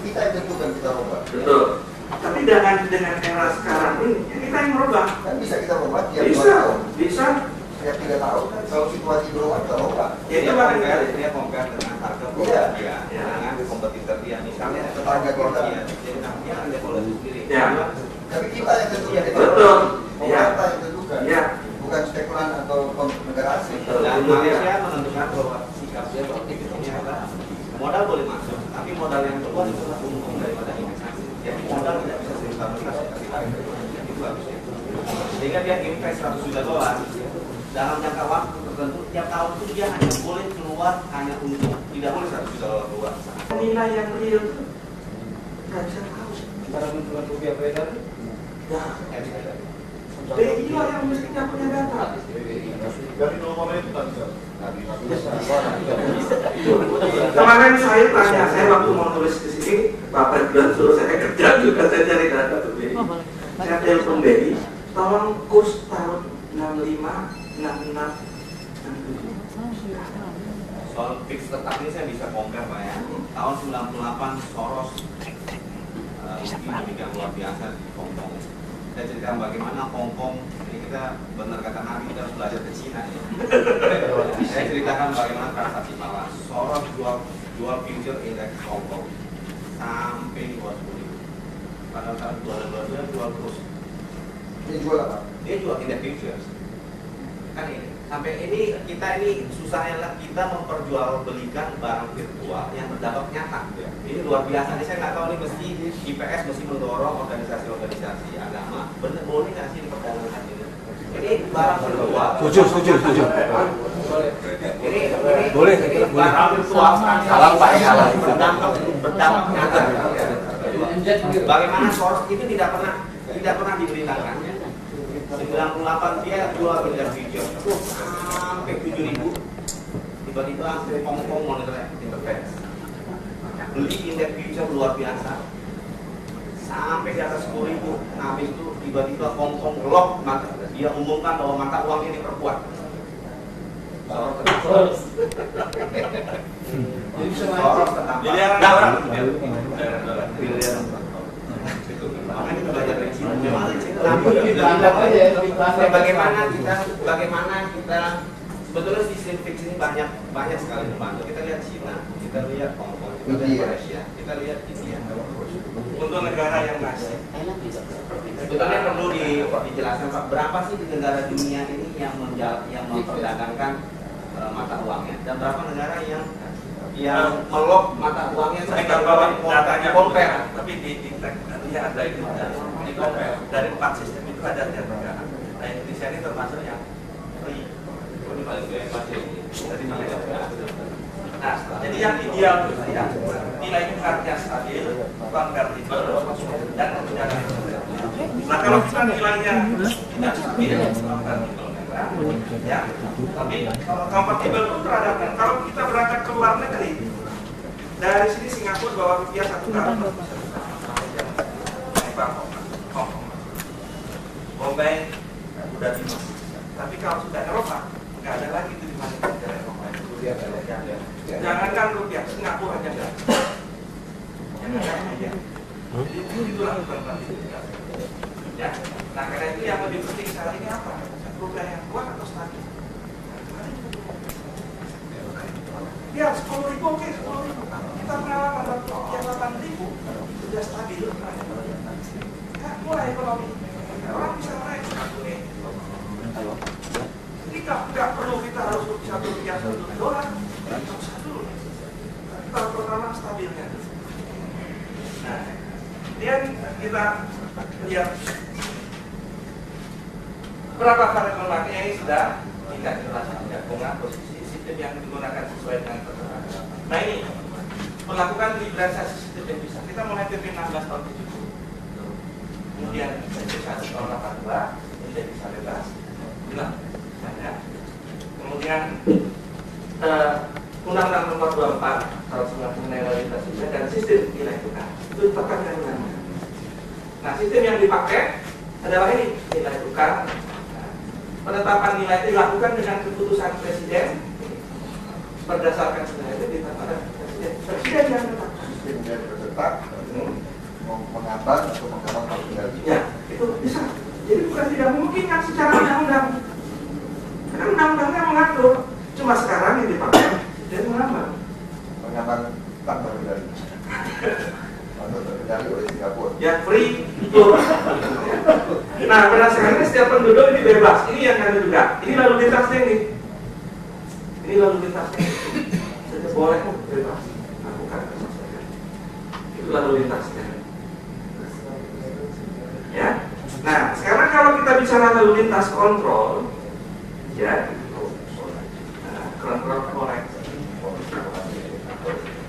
kita yang tentukan kita ubah. betul. Tapi dengan era sekarang ini, kita yang merubah. Kan bisa kita ubah tiap 2 Bisa, tahun. bisa. Tiap 3 tahun kan kalau situasi berubah kita ubah. Ya, itu makanya dia compare dengan harga Iya. dia dengan kompetitor dia, misalnya Tetangga kita. jadi namanya ada polisi sendiri. Ya. Tapi kita yang tentukan. Betul. Ya. Kita yang tentukan. Ya. Bukan spekulan atau negara asing. Dan Malaysia menentukan bahwa sikapnya bahwa ini adalah modal boleh masuk, tapi modal yang keluar itu adalah untung daripada investasi. Jadi modal tidak bisa serta-merta seperti tarik itu harusnya. Sehingga dia invest $100 juta dalam jangka waktu tertentu, tiap tahun itu dia hanya boleh keluar hanya untung, tidak boleh $100 juta keluar. Nilai yang real itu nggak bisa tahu. Para bentukan rupiah beredar, Ya. BI lah yang mestinya punya data. Dari nomor itu Kemarin saya tanya, saya waktu mau nulis di sini, Bapak bilang suruh saya kerja juga, saya cari data tuh BI. Saya telepon BI, tolong kurs tahun 65, 66, 67. soal fix tetap ini saya bisa compare Pak ya. Tahun 98 Soros demikian luar biasa di Hongkong. Saya ceritakan bagaimana Hongkong ini, kita benar kata Nabi, kita harus belajar ke Cina ya. Saya ceritakan bagaimana transaksi malam Soros jual future index Hongkong sampai 20.000. Pada saat 2022 jual terus. Dia jual apa? Dia jual index futures. Kan ini sampai ini kita ini susahnya lah kita memperjualbelikan barang virtual yang berdampak nyata. Ini luar biasa. Ini saya nggak tahu nih, mesti IPS mesti mendorong organisasi-organisasi agama. Benar boleh nggak sih perdagangan ini? Ini barang virtual. Setuju. Ini Boleh. barang virtual. Salam, Pak, salam. Berdampak nyata. Bagaimana Soros itu tidak pernah diberitakan. 98 dia jual index future sampai 7.000, tiba-tiba Hongkong Monetary Intervention beli indeks future luar biasa sampai di atas 10.000. Nah, habis itu tiba-tiba Hongkong lock, maka dia umumkan bahwa mata uangnya diperkuat. Soros tetap makanya kita belajar dari Cina. Bagaimana kita sebetulnya sistem fix ini banyak sekali membantu. Kita lihat Cina, kita lihat Hongkong, kita lihat Malaysia, kita lihat India. Untuk negara yang masih sebetulnya perlu dijelaskan Pak, berapa sih di negara dunia ini yang memperdagangkan mata uangnya, dan berapa negara yang melok mata uangnya Saya bawa datanya compare. tapi di ya ada itu di compare dari 4 sistem itu ada negara. Nah, Indonesia ini termasuk yang free. Ini paling pasti. Dari Malaysia. Nah, jadi yang ideal itu saya nilai tukarnya stabil, konvertible, dan menjaga. Nah, kalau kita nilainya tidak stabil, konvertible ya, tapi kalau kompatibel pun terhadap kalau kita berangkat ke luar negeri dari sini Singapura bawa rupiah 1 kali Hongkong, Bombay udah 5. Tapi kalau sudah Eropa nggak ada lagi itu di mana negara Eropa itu jangankan rupiah, Singapura aja nggak. Jadi itulah konvertibilitas. Ya, nah karena itu yang lebih penting saat ini apa? Rupiah yang kuat atau stabil? Ya 10.000 oke, 10.000. Kita pengalaman rupiah 8.000 sudah stabil. Ya, mulai ekonomi. Orang bisa naik 1 rupiah 1 dolar. Satu. Tahun pertama stabilnya. Nah, kemudian kita lihat berapa variabel marketnya ini sudah tidak jelas, tidak mengatur sistem yang digunakan sesuai dengan peraturan. Nah ini melakukan liberalisasi sistem devisa. Kita mulai PP 16 tahun 70, kemudian PP 1 tahun 82, ini devisa bebas, bilang banyak. Kemudian Undang-Undang Nomor 24 tahun 90 mengenai lalu lintas juga dan sistem nilai tukar itu ditetapkan dengan undang-undang. Nah sistem yang dipakai adalah ini nilai tukar. Penetapan nilai itu dilakukan dengan keputusan presiden berdasarkan nilai itu ditetapkan presiden. Presiden yang menetapkan. Sistem yang berdetak mengambang atau mengambang kalau tidak. Ya, itu bisa. Jadi bukan tidak mungkin kan secara undang-undang. Karena undang-undangnya mengatur. Cuma sekarang yang dipakai presiden mengambang. Mengambang tanpa kendali. Atau terkendali oleh Singapura. Ya free tour. Nah berdasarkan setiap penduduk ini bebas. Ini yang kami juga. Ini lalu lintasnya ini. Ini lalu lintasnya. Saya boleh bebas. Lakukan. Itu lalu lintasnya. Ya. Nah sekarang kalau kita bicara lalu lintas kontrol, ya. Nah, kontrol korek.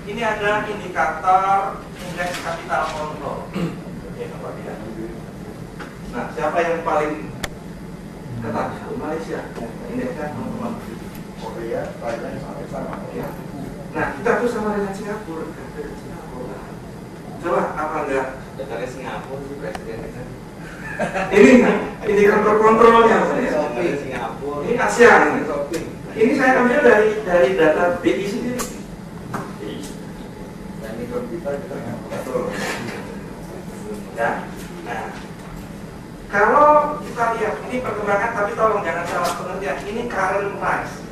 Ini ada indikator indeks kapital kontrol. Nah, siapa yang paling ketat? Malaysia. Indeksnya teman-teman. Korea, Thailand sama. Ya. Nah, kita tuh sama dengan Singapura. Coba apa enggak? Dari Singapura sih presidennya. Ini indikator kontrolnya. Dari Singapura. Ini Asia ini. Ini saya ambil dari data BI sendiri. Dan ikon kita nggak betul. Ya. Nah, kalau kita lihat ini perkembangan, tapi tolong jangan salah pengertian. Ini current price.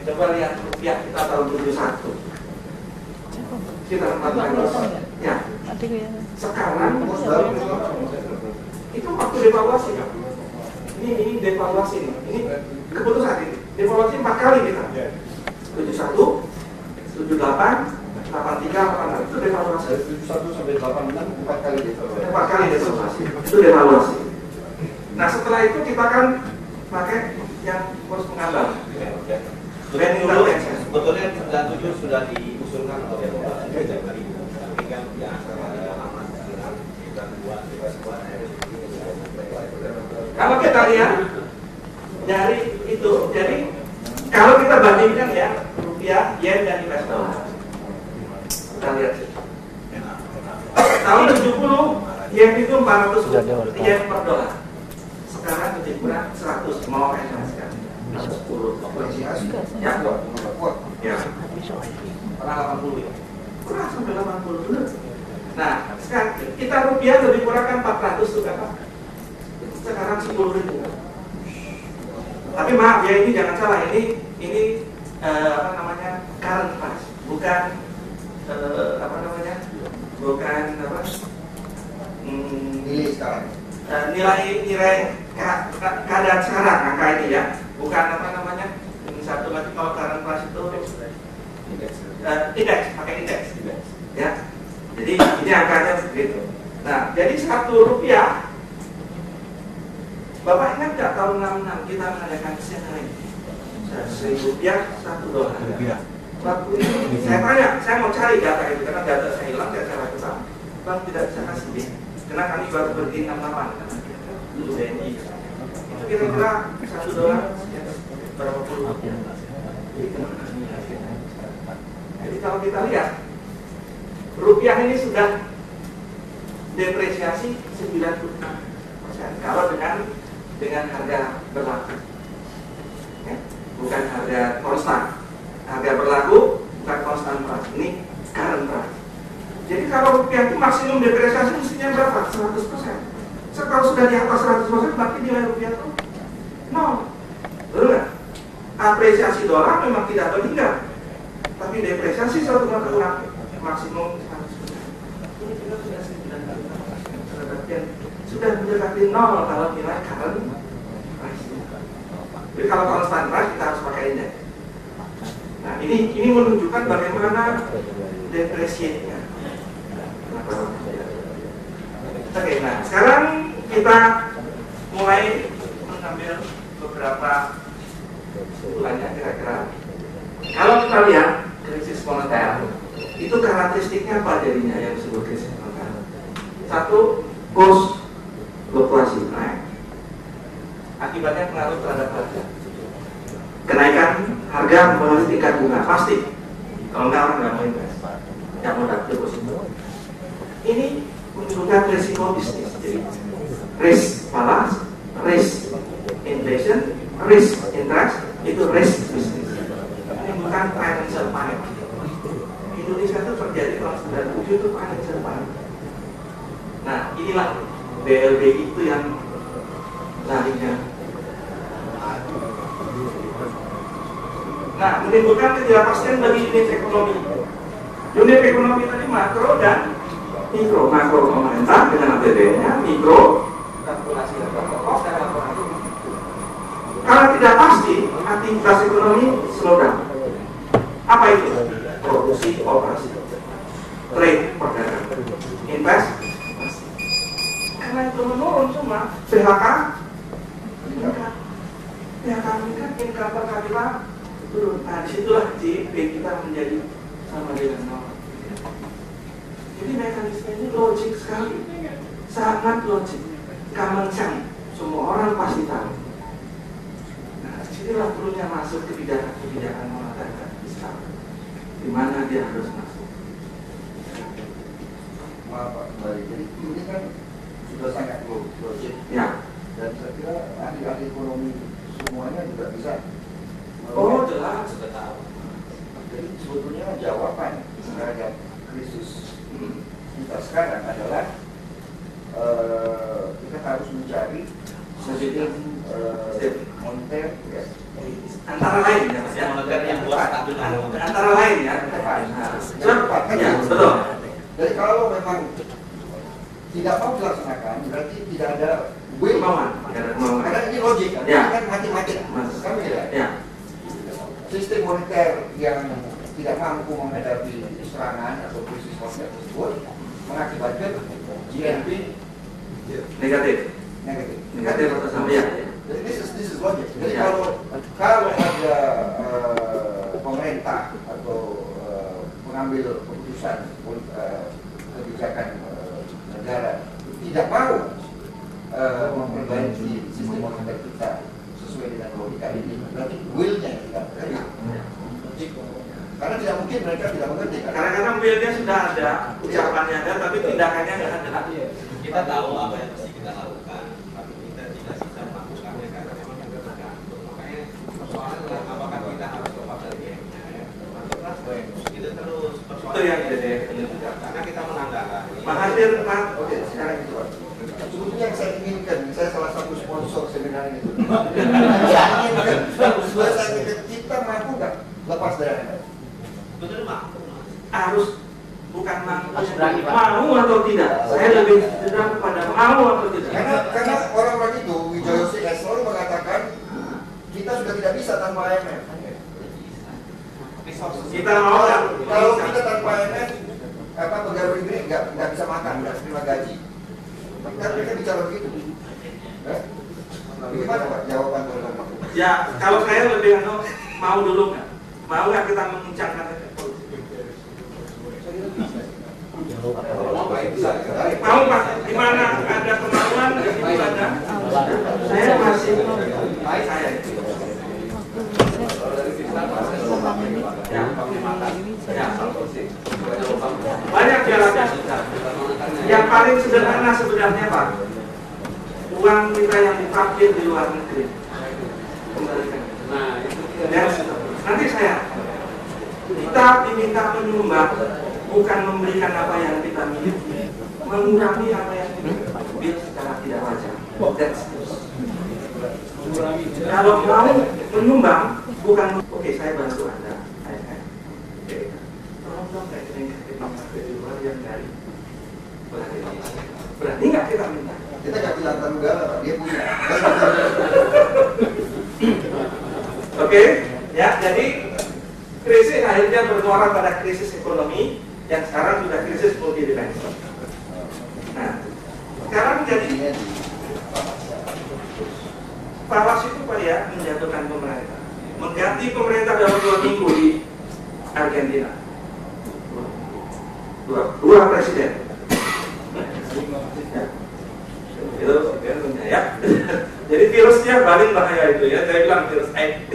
Coba lihat rupiah kita tahun 71. Kita 400. Ya. Sekarang itu waktu devaluasi. Ini devaluasi nih. Ini keputusan ini. Devaluasi 4 kali kita. 71, 78. 83, 86 itu devaluasi. Dari 71 sampai 86 4 kali devaluasi. 4 kali devaluasi. Itu devaluasi. Nah setelah itu kita kan pakai yang kurs pengambang. Sebetulnya 97 sudah diusulkan oleh Bapak. Tapi kan ya lama sekarang kita buat. Kalau kita lihat dari itu, jadi kalau kita bandingkan ya rupiah, yen dan US dollar. Kita lihat tahun 70 yen itu 400 yen per dolar. Sekarang lebih kurang 100 mau kan 10 Apresiasi. ya Kuat. ya pernah 80 ya pernah sampai 80 benar. Nah sekarang kita rupiah lebih kurang kan 400 tuh kan Pak. Sekarang 10.000. Tapi maaf ya ini jangan salah ini apa namanya current price bukan apa namanya bukan apa Nilai sekarang. nilai keadaan sekarang angka ini ya bukan apa namanya ini satu lagi kalau current price itu indeks pakai indeks ya jadi ini angkanya begitu. Nah jadi 1 rupiah Bapak ingat nggak tahun 66 kita mengadakan scenario 1.000 rupiah 1 dolar. Waktu itu saya tanya, saya mau cari data itu karena data saya hilang, saya cari ke sana. Bang tidak bisa kasih dia, karena kami baru berdiri 68 dulu BNI. Itu kira-kira 1 dolar berapa puluh rupiah. Jadi kalau kita lihat rupiah ini sudah depresiasi 96% kalau dengan harga berlaku, ya, bukan harga konstan. Harga berlaku bukan konstan price, ini current price. Jadi kalau rupiah itu maksimum depresiasi mestinya berapa? 100%. Kalau sudah di atas 100% berarti nilai rupiah itu 0. Betul nggak? Apresiasi dolar memang tidak meninggal, tapi depresiasi suatu mata uang maksimum 100%. Ini kita sudah mendekati 0 kalau nilai current price. Jadi kalau konstan price kita harus pakainya. Nah, ini menunjukkan bagaimana depresiasinya. Oke, nah sekarang kita mulai mengambil beberapa kesimpulannya kira-kira. Kalau kita lihat krisis moneter, itu karakteristiknya apa jadinya yang disebut krisis moneter? Satu, cost fluktuasi naik. Akibatnya pengaruh terhadap harga. Kenaikan harga mempengaruhi tingkat bunga pasti. Kalau nggak orang nggak mau invest, nggak mau dapat deposito. Ini menunjukkan risiko bisnis. Jadi risk balance, risk inflation, risk interest itu risk bisnis. Ini bukan financial panic. Indonesia itu terjadi tahun 97 itu financial panic. Nah inilah BLBI itu yang larinya. Nah menimbulkan ketidakpastian bagi unit ekonomi. Unit ekonomi tadi makro dan mikro. Makro pemerintah dengan APBN-nya, mikro kalkulasi dan pokok dan laporan. Kalau tidak pasti, aktivitas ekonomi slow down. Apa itu? Produksi, operasi, trade, perdagangan, invest. Karena itu menurun semua, PHK meningkat, income per kapita turun. Nah disitulah GDP kita menjadi sama dengan nol. Jadi mekanisme ini logik sekali, sangat logik, common sense, semua orang pasti tahu. Nah, disinilah perlunya masuk kebijakan moneter dan fiskal, di mana dia harus masuk. Maaf Pak, kembali. Jadi ini kan sudah sangat logik. Ya. Dan saya kira ahli-ahli ekonomi semuanya juga bisa. Oh jelas, sudah tahu. Jadi sebetulnya jawaban terhadap krisis kita sekarang adalah kita harus mencari sistem moneter ya. Antara lain ya, Mas, ya. Moneter yang buat Antara lain ya. Cepat kan? Ya, betul. Jadi kalau memang tidak mau dilaksanakan, berarti tidak ada will. Kemauan. Karena ini logik, kan? Ya. Ini kan matematik. Kan tidak? Ya. Sistem moneter yang tidak mampu menghadapi serangan atau krisis moneter tersebut mengakibatkan GNP Negatif atau sama ya. Jadi this is logic. Jadi Ya. kalau ada pemerintah atau pengambil keputusan kebijakan negara tidak mau memperbaiki sistem moneter kita sesuai dengan logika ini, berarti will-nya yang tidak bekerja. Karena tidak mungkin mereka tidak mengerti. Kadang-kadang will-nya sudah ada, ucapannya ada, tapi tindakannya nggak ada. kita tahu apa yang mesti kita lakukan, tapi kita tidak bisa melakukannya karena memang kita tergantung. Makanya persoalan adalah apakah kita harus lepas dari game-nya ya. Masuklah itu terus persoalan Itu yang jadi karena kita menanggapi. Mahathir Pak. Oke, sekarang itu Pak. Sebetulnya yang saya inginkan, saya salah satu sponsor seminar ini. Saya inginkan kita mampu nggak lepas dari ini? Betul Pak. Harus bukan mampu, mau atau tidak. Saya lebih cenderung kepada mau atau tidak. Karena orang-orang itu Wijoyo CS selalu mengatakan kita sudah tidak bisa tanpa IMF. Kita mau kan? Kalau kita tanpa IMF, pegawai negeri nggak bisa makan, nggak terima gaji. Kan mereka bicara begitu. Bagaimana Pak jawaban dari Pak? Ya kalau saya lebih mau dulu nggak? Mau nggak kita mengucapkan mau Pak, di mana ada kemauan, di situ ada. Saya masih baik saya. Ya. Banyak jalannya. Yang paling sederhana sebenarnya Pak, uang kita yang diparkir di luar negeri kembalikan. Ya, nanti kita diminta menyumbang, bukan memberikan apa yang kita miliki, mengurangi apa yang kita miliki secara tidak wajar. Kalau mau menyumbang, bukan oke saya bantu Anda. Oke, tolong dong rekening di luar yang dari berani nggak kita minta? Kita nggak bilang Tanugala Pak, dia punya. Oke, Ya, jadi krisis akhirnya bermuara pada krisis ekonomi yang sekarang sudah krisis multidimensi. Nah, sekarang jadi falas itu Pak ya, menjatuhkan pemerintah, mengganti pemerintah dalam 2 minggu di Argentina. Dua presiden. Itu ya. Jadi virusnya paling bahaya itu ya. Saya bilang virus AIDS.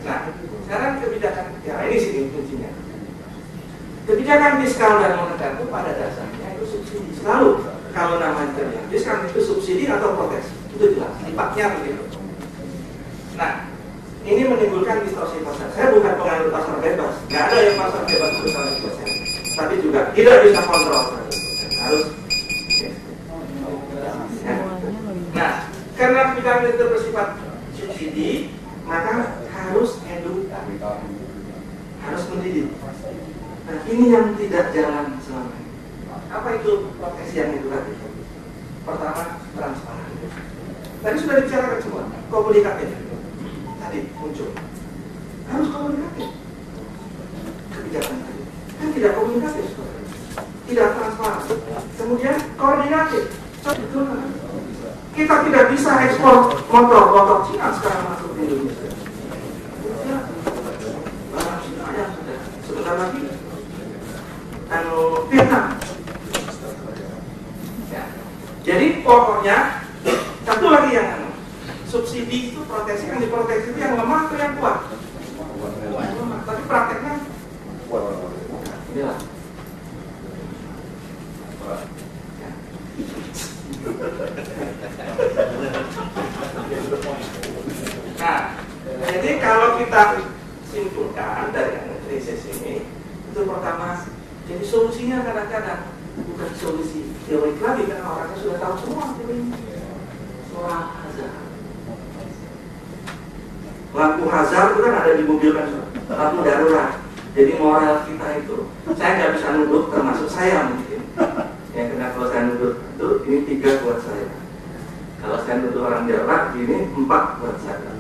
Nah, sekarang kebijakan, ya ini sih kuncinya. Kebijakan fiskal dan moneter itu pada dasarnya itu subsidi. Selalu kalau namanya kebijakan fiskal itu subsidi atau proteksi, itu jelas. Sifatnya begitu. Nah, ini menimbulkan distorsi pasar. Saya bukan penganut pasar bebas. Nggak ada yang pasar bebas itu 100%. Tapi juga tidak bisa kontrol. Harus. Nah, karena kebijakan itu bersifat subsidi, maka harus edukasi, harus mendidik. Nah, ini yang tidak jalan selama ini. Apa itu proteksi yang edukatif? Pertama, transparan. Tadi sudah dibicarakan semua, komunikatif. Tadi muncul, harus komunikatif. Kebijakan tadi kan tidak komunikatif, tidak transparan. Kemudian koordinatif. Kita tidak bisa ekspor motor Cina sekarang masuk ke Indonesia. Barang Cina ada sudah sebentar lagi. Vietnam. Ya. Jadi pokoknya satu lagi yang subsidi itu proteksi, yang diproteksi itu yang lemah atau yang kuat? Lemah. Tapi prakteknya inilah. Nah, jadi kalau kita simpulkan dari krisis ini, itu pertama, jadi solusinya kadang-kadang bukan solusi teorik lagi karena orangnya sudah tahu semua teori. Soal hazard. Lampu hazard itu kan ada di mobil kan, lampu darurat. Jadi moral kita itu, saya nggak bisa nuduh, termasuk saya mungkin. Yang kena kalau saya nuduh itu, ini 3 buat saya. Kalau saya nuduh orang Jawa, ini 4 buat saya.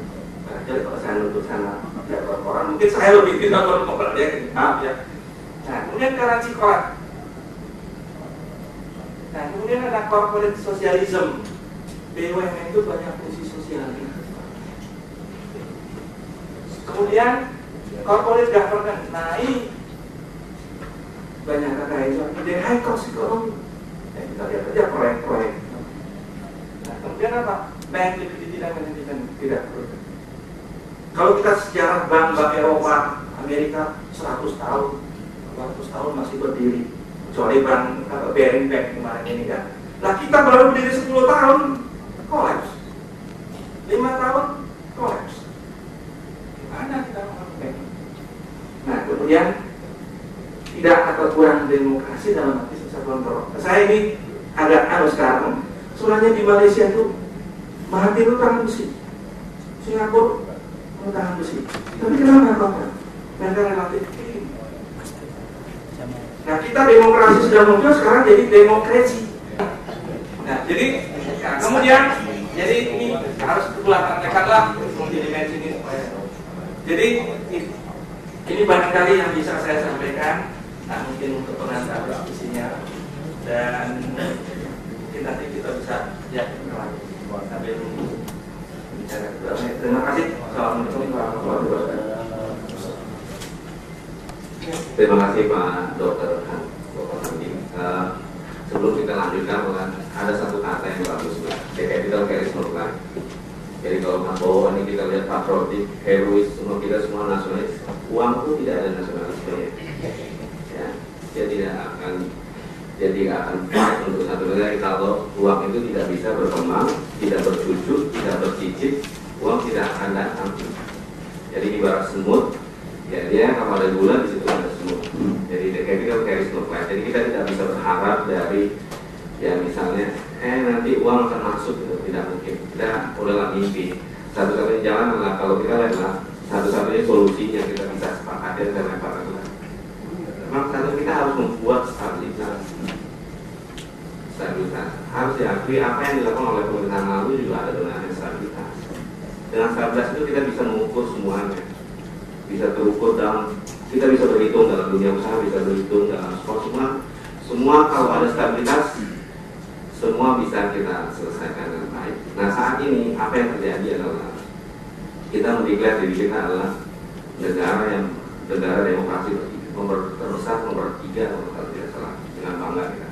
Jadi kalau saya nuduh sana Jawa orang, mungkin saya lebih tidak bermoral ya, maaf ya. Nah, kemudian garansi kolak. Nah, kemudian ada corporate socialism. BUMN itu banyak fungsi sosial. Kemudian corporate governance. Nah, ini banyak kekayaan ide high cost ekonomi. Kita lihat aja proyek-proyek. Nah, kemudian apa? Bank liquidity dan manajemen tidak perlu. Kalau kita sejarah bank Eropa, Amerika 100 tahun, 200 tahun masih berdiri. Kecuali bank Bearing Bank kemarin ini kan. Nah, kita baru berdiri 10 tahun, kolaps. 5 tahun, kolaps. Gimana kita melakukan? Nah, kemudian tidak atau kurang demokrasi dalam arti susah kontrol. Saya ini agak sekarang, soalnya di Malaysia itu Mahathir itu tangan besi, Singapura itu tangan besi. Tapi kenapa kok? Mereka relatif. Nah, kita demokrasi sudah muncul, sekarang jadi demokrasi. Nah, jadi kemudian jadi ini harus dilakukanlah multidimensi ini. Jadi ini barangkali yang bisa saya sampaikan. Nah, mungkin untuk pengantar diskusinya, dan mungkin nanti kita bisa sambil bicara. Terima kasih. Assalamualaikum warahmatullahi wabarakatuh. Terima kasih Pak Dr. Handi. Sebelum kita lanjutkan, ada satu kata yang bagus, the capital carries no flag. Jadi kalau Mas Bowo ini kita lihat patriotik, herois, semua kita semua nasionalis. Uang itu tidak ada nasionalismenya. Ya, dia tidak akan fight untuk satu negara kalau uang itu tidak bisa berkembang, tidak bercucuk, tidak bercicit, uang tidak akan datang. Jadi ibarat semut, ya dia kalau ada gula di situ ada semut. Jadi the capital carries no flag. Jadi kita tidak bisa berharap dari ya misalnya nanti uang akan masuk gitu, tidak mungkin. Kita udahlah mimpi. Satu-satunya jalan adalah kalau kita lihatlah satu-satunya solusi yang kita bisa sepakati adalah adalah memang kita harus membuat stabilitas. Harus diakui apa yang dilakukan oleh pemerintahan lalu juga ada dengan stabilitas. Dengan stabilitas itu kita bisa mengukur semuanya. bisa terukur dalam, kita bisa berhitung dalam dunia usaha, bisa berhitung dalam sport, semua kalau ada stabilitas, semua bisa kita selesaikan dengan baik. Nah saat ini apa yang terjadi adalah kita mendeklar diri kita adalah negara demokrasi nomor terbesar, nomor 3 kalau tidak salah, dengan bangga kita.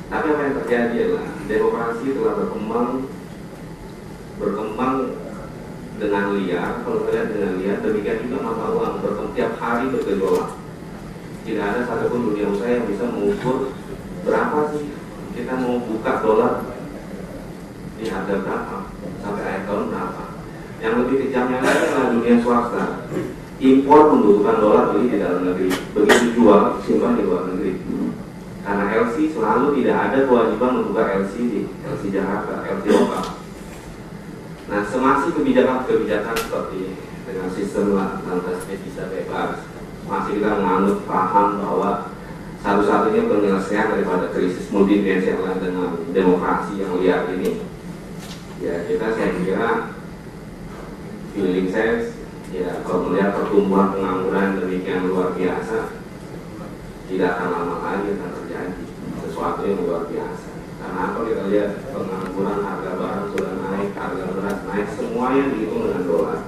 Tapi apa yang terjadi adalah demokrasi telah berkembang dengan liar, kalau kita lihat dengan liar, demikian juga mata uang tiap hari bergejolak. Tidak ada satupun dunia usaha yang bisa mengukur berapa sih kita mau buka dolar di harga berapa sampai akhir tahun berapa. Yang lebih kejamnya lagi adalah dunia swasta. Impor membutuhkan dolar beli di dalam negeri, begitu jual simpan di luar negeri. Karena LC selalu tidak ada kewajiban membuka LC di LC Jakarta, LC lokal. Nah, semasih kebijakan-kebijakan seperti dengan sistem lantas devisa bebas, masih kita menganut paham bahwa satu-satunya penyelesaian daripada krisis multidimensional dengan demokrasi yang liar ini, ya saya kira feeling saya, ya kalau melihat pertumbuhan pengangguran demikian luar biasa, tidak akan lama lagi akan terjadi sesuatu yang luar biasa. Karena apa, kita lihat pengangguran, harga barang sudah naik, harga beras naik, semuanya dihitung dengan dolar.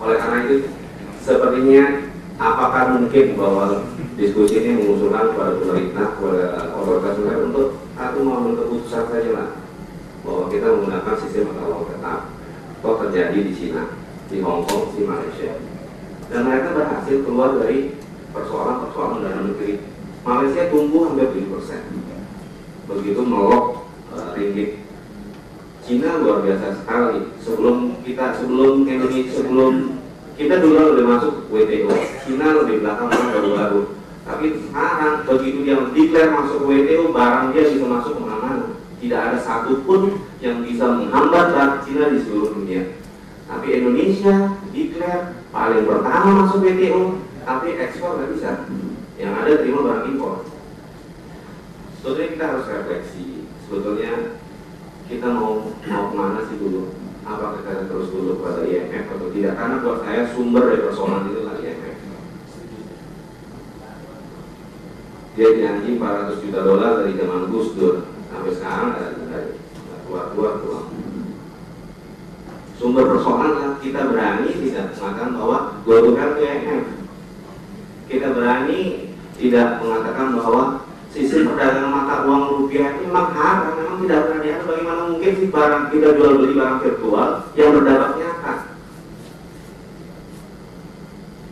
Oleh karena itu, sepertinya apakah mungkin bahwa diskusi ini mengusulkan kepada pemerintah, kepada otoritas negara untuk satu mengambil keputusan saja lah, bahwa kita menggunakan sistem kalau tetap. Kok terjadi di Cina, di Hong Kong, di Malaysia, dan mereka berhasil keluar dari persoalan-persoalan dalam negeri. Malaysia tumbuh hampir 7%. Begitu melok ringgit. Cina luar biasa sekali. Sebelum kita dulu udah masuk WTO, Cina lebih belakang baru-baru. Tapi sekarang begitu dia declare masuk WTO, barang dia bisa masuk kemana-mana. Tidak ada satupun yang bisa menghambat barang Cina di seluruh dunia. Tapi Indonesia declare paling pertama masuk WTO, tapi ekspor nggak bisa. Yang ada terima barang impor. Sebetulnya kita harus refleksi. Sebetulnya kita mau kemana sih dulu? Apakah kita terus dulu pada IMF atau tidak? Karena buat saya sumber dari persoalan itu adalah IMF. Dia janji 400 juta dolar dari zaman Gus Dur sampai sekarang ada keluar. Sumber persoalan adalah kita berani tidak mengatakan bahwa global ke IMF. Kita berani tidak mengatakan bahwa sistem perdagangan mata uang rupiah ini memang haram, memang tidak pernah diatur. Bagaimana mungkin sih barang kita jual beli barang virtual yang berdampak nyata?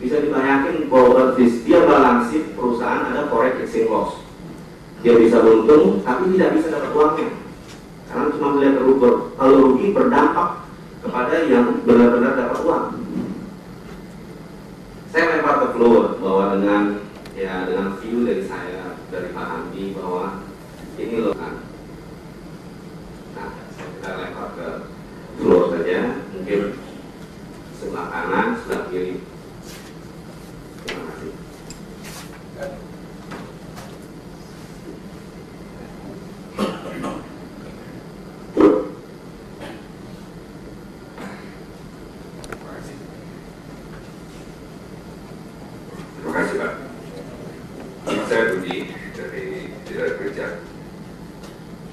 Bisa dibayangkan bahwa dia balansir perusahaan ada forex exchange loss. Dia bisa untung tapi tidak bisa dapat uangnya karena cuma melihat kalau rugi berdampak kepada yang benar-benar dapat uang. Saya lempar ke floor bahwa dengan view dari saya, dari Pak Andi, bahwa ini loh kan. Nah, kita lempar ke floor saja, mungkin sebelah kanan, sebelah kiri. Terima kasih. Terima kasih Pak. Nama saya Budi dari Tidak Kerja.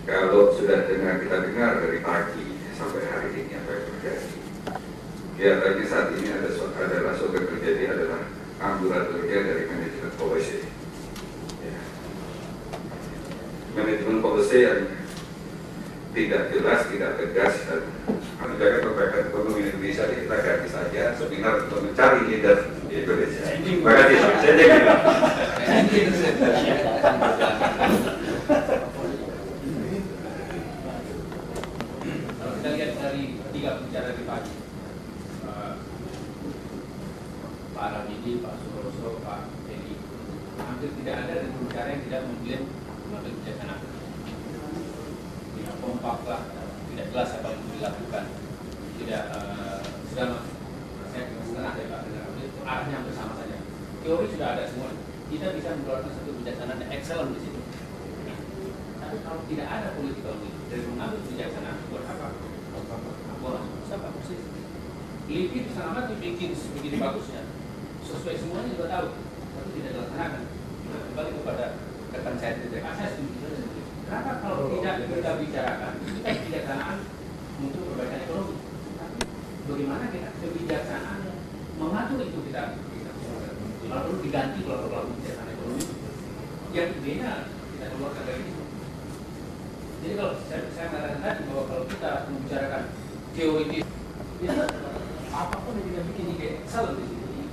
Kalau sudah kita dengar dari pagi sampai hari ini apa yang terjadi, kelihatannya saat ini adalah suatu terjadi adalah ambulatornya dari manajemen policy. Ya. Manajemen policy yang tidak jelas, tidak tegas, dan menjaga perbaikan ekonomi Indonesia. Kita ganti saja seminar untuk mencari leader di Indonesia. Terima kasih Pak. Saya jadi kalau kita lihat dari 3 pembicara di pagi, Pak Ramidi, Pak Suroso, Pak Edi, hampir tidak ada dari pembicara yang tidak mengklaim mengambil kebijakan. Tidak kompak lah, tidak jelas apa yang dilakukan, tidak sudah saya setengah ya Pak, arahnya hampir sama saja. Teori sudah ada semua. Kita bisa mengeluarkan satu kebijaksanaan yang excellent di situ. Tapi kalau tidak ada political will dari mengambil kebijaksanaan, buat apa? Siapa posisi? LIPI itu sangat bikin begini bagusnya, sesuai semuanya juga tahu, tapi tidak dilaksanakan. Kembali kepada rekan saya di TK, saya setuju. Kenapa kalau tidak kita bicarakan kita kebijaksanaan untuk perbaikan ekonomi? Tapi bagaimana kita kebijaksanaan mengatur itu kita lalu diganti kalau kebijaksanaan ekonomi yang idenya kita keluarkan dari itu. Jadi kalau saya mengatakan tadi bahwa kalau kita membicarakan teori itu apapun yang kita bikin di Excel di sini,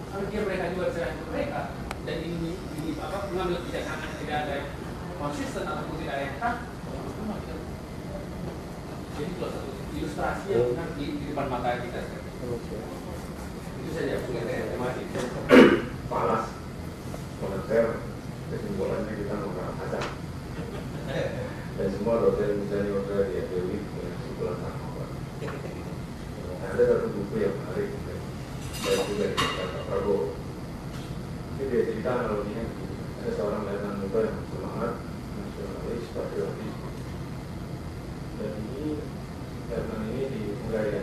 kalau dia mereka juga bicara mereka dan ini mengambil kebijaksanaan tidak ada yang konsisten ataupun tidak ada yang tak, jadi itu satu ilustrasi yang benar di depan mata kita. Itu saja. Terima kasih. Panas, moneter, kesimpulannya kita menggunakan kaca. Dan semua dosen senior dari FEUI punya kesimpulan sama. Ada satu buku yang menarik dari juga Pak Prabowo. Ini dia cerita analoginya. Ada seorang letnan muda yang semangat, nasionalis, patriotis. Dan ini letnan ini di Hungaria.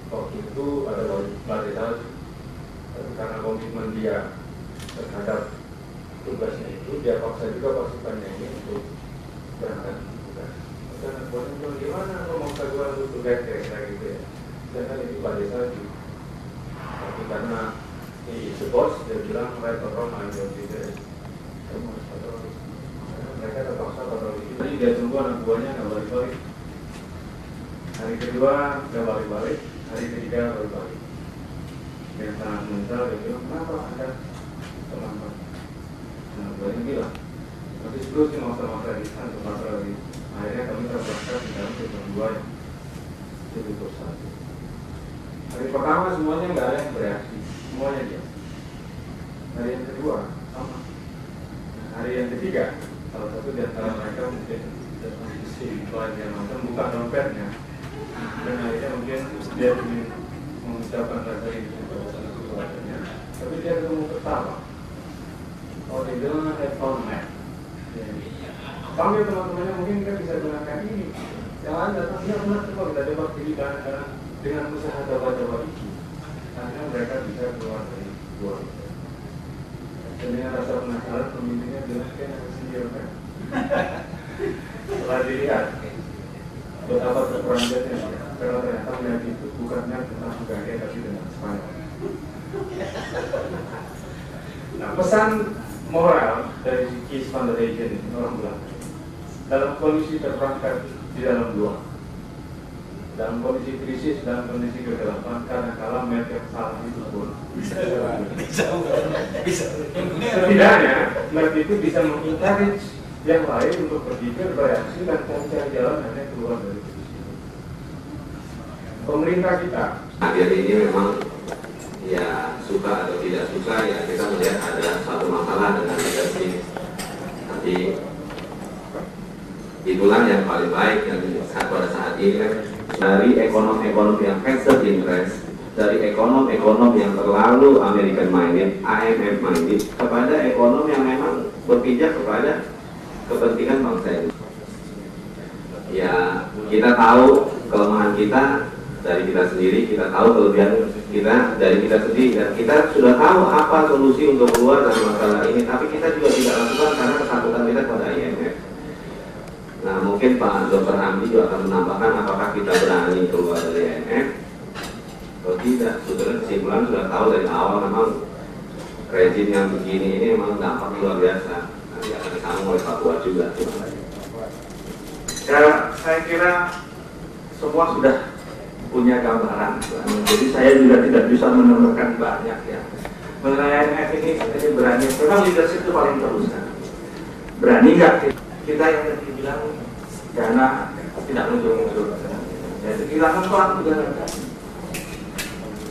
Waktu itu ada badai salju. Tapi karena komitmen dia terhadap tugasnya itu, dia paksa juga pasukannya ini untuk berangkat tugas. Dan boleh bilang gimana kalau mau saya untuk tugas kira-kira gitu ya. Sedangkan itu badai salju. Tapi karena the boss, dia bilang right or wrong, I don't do this. Kamu harus patroli. Mereka terpaksa patroli. Jadi dia tunggu anak buahnya nggak balik-balik. Hari kedua nggak balik-balik, hari ketiga balik-balik. Dia sangat menyesal, dia bilang kenapa Anda terlambat? Anak buahnya bilang, nanti terus di masa-masa di sana patroli. Akhirnya kami terpaksa di dalam sistem dua yang jadi bersatu. Hari pertama semuanya nggak ada yang bereaksi. Semuanya dia. Hari yang kedua sama. Hari yang ketiga, salah satu di antara mereka mungkin si pelajar nonton buka dompetnya, dan akhirnya mungkin dia ingin mengucapkan rasa ini kepada salah satu pelajarnya, tapi dia ketemu pertama. Oh, dia bilang iPhone Mac. Panggil teman-temannya, mungkin kita bisa gunakan ini. Yang lain datang, ya benar, coba kita coba pilih karena dengan usaha coba-coba itu. Karena mereka bisa keluar dari luar. Dan dengan rasa penasaran, pemimpinnya bilang kayak yang sendiri kan. Setelah dilihat betapa terperanjatnya, karena ternyata melihat itu bukannya tentang budaya tapi dengan Spanyol. Nah, pesan moral dari Keys Foundation ini orang bilang, dalam kondisi terperangkap di dalam dua. Dalam kondisi krisis, dalam kondisi kegelapan, kadang-kala mereka yang salah itu pun setidaknya mereka itu bisa mengencourage yang lain untuk berpikir, bereaksi, dan mencari jalan hanya keluar dari krisis. Pemerintah kita akhir ini memang ya suka atau tidak suka ya kita melihat ada satu masalah dengan leadership. Nanti itulah yang paling baik yang pada saat ini kan, dari ekonom-ekonom yang vested interest, dari ekonom-ekonom yang terlalu American minded, IMF minded, kepada ekonom yang memang berpijak kepada kepentingan bangsa ini. Ya kita tahu kelemahan kita dari kita sendiri, kita tahu kelebihan kita dari kita sendiri, dan kita sudah tahu apa solusi untuk keluar dari masalah ini, tapi kita juga tidak lakukan karena ketakutan kita pada IMF. Nah mungkin Pak Dr. Hamdi juga akan menambahkan apakah kita berani keluar dari IMF atau tidak. Sebetulnya kesimpulan sudah tahu dari awal memang rezim yang begini ini memang dampak luar biasa. Nanti akan disambung oleh Pak Buat juga. Ya, saya kira semua sudah punya gambaran. Jadi saya juga tidak bisa menambahkan banyak ya. Mengenai IMF ini berani, memang leadership itu paling terusan. Berani nggak kita yang tadi bilang dana tidak muncul-muncul. Jadi kehilangan pelan juga nggak.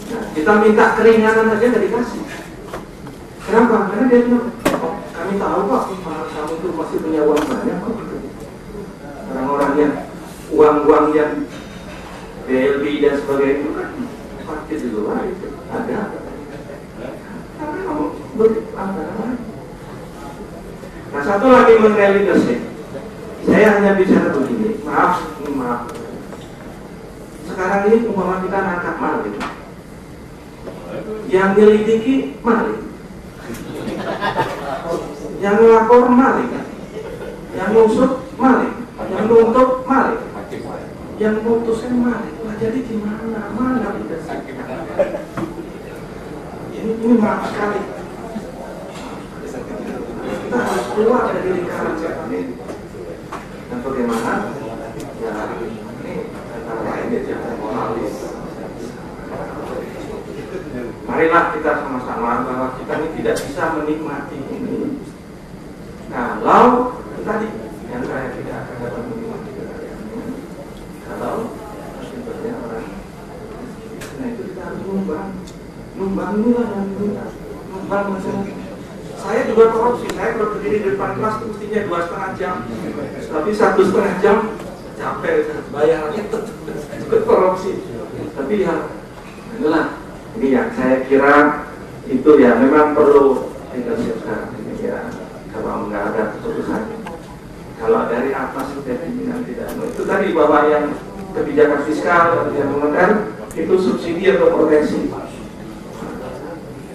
Nah, kita minta keringanan aja nggak dikasih. Kenapa? Karena dia bilang, oh, kami tahu kok, kamu itu masih punya uang banyak kok. Orang-orang yang uang-uang yang BLB dan sebagainya itu kan pasti di luar itu ada. Tapi kamu berapa? Nah satu lagi mengenai leadership, saya hanya bicara begini, maaf. sekarang ini umpama kita nangkap maling, yang nyelidiki maling, yang melapor maling, yang ngusut maling, yang nuntut maling, yang putuskan maling. Wah, jadi gimana? Mana kita? Ini maaf sekali. Kita harus keluar dari lingkaran setan ini. Dan bagaimana? Ya, ini antara lain dia moralis. Marilah kita sama-sama bahwa kita ini tidak bisa menikmati ini kalau tadi yang saya tidak akan dapat menikmati kekayaan ini. Kalau sebenarnya orang, nah itu kita harus numbang inilah yang diminta, numbang masyarakat. Saya juga korupsi, saya kalau berdiri di depan kelas itu mestinya 2,5 jam, tapi 1,5 jam capek, bayarnya itu korupsi. Tapi ya, itulah. Ini yang saya kira itu ya memang perlu kita siapkan ini ya, kalau nggak ada keputusan, kalau dari atas sudah pimpinan tidak, itu tadi bahwa yang kebijakan fiskal yang moneter itu subsidi atau proteksi,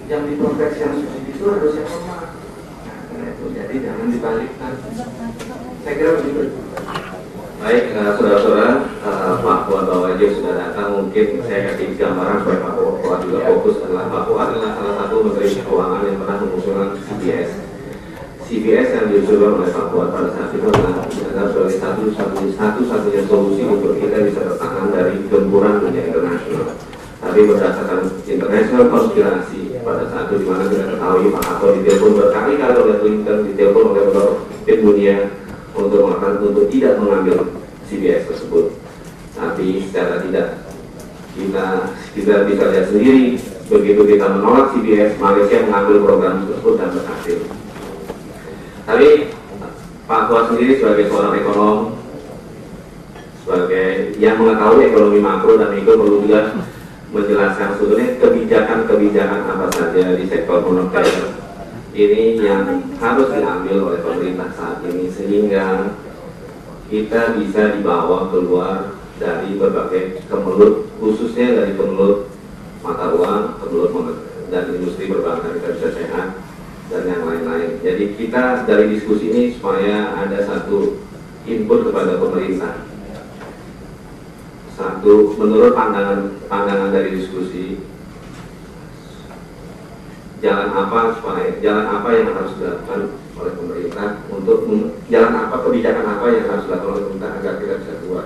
yang diproteksi yang subsidi itu harus yang lemah. Nah, karena itu jadi jangan dibalikkan. Saya kira begitu. Baik, saudara-saudara, Pak Fuad Bawajib sudah datang. Mungkin saya kasih gambaran supaya Pak Fuad juga fokus adalah Pak Fuad adalah salah satu Menteri Keuangan yang pernah mengusulkan CBS. CBS yang diusulkan oleh Pak Fuad pada saat itu adalah sebagai satu-satunya solusi untuk kita bisa bertahan dari gempuran dunia internasional. Tapi berdasarkan international konspirasi pada saat itu, di mana kita ketahui Pak Harto ditelepon berkali-kali oleh Clinton, ditelepon oleh pemimpin dunia untuk tidak mengambil CBS tersebut. Tapi secara tidak kita bisa lihat sendiri, begitu kita menolak CBS, Malaysia mengambil program tersebut dan berhasil. Tapi Pak Fuad sendiri sebagai seorang ekonom, sebagai yang mengetahui ekonomi makro dan mikro, perlu juga menjelaskan sebetulnya kebijakan-kebijakan apa saja di sektor moneter ini yang harus diambil oleh pemerintah saat ini sehingga kita bisa dibawa keluar dari berbagai kemelut, khususnya dari kemelut mata uang, kemelut moneter dan industri perbankan, kita bisa sehat dan yang lain-lain. Jadi kita dari diskusi ini supaya ada satu input kepada pemerintah, satu menurut pandangan dari diskusi, jalan apa yang harus dilakukan oleh pemerintah untuk kebijakan apa yang harus dilakukan oleh pemerintah agar kita bisa keluar.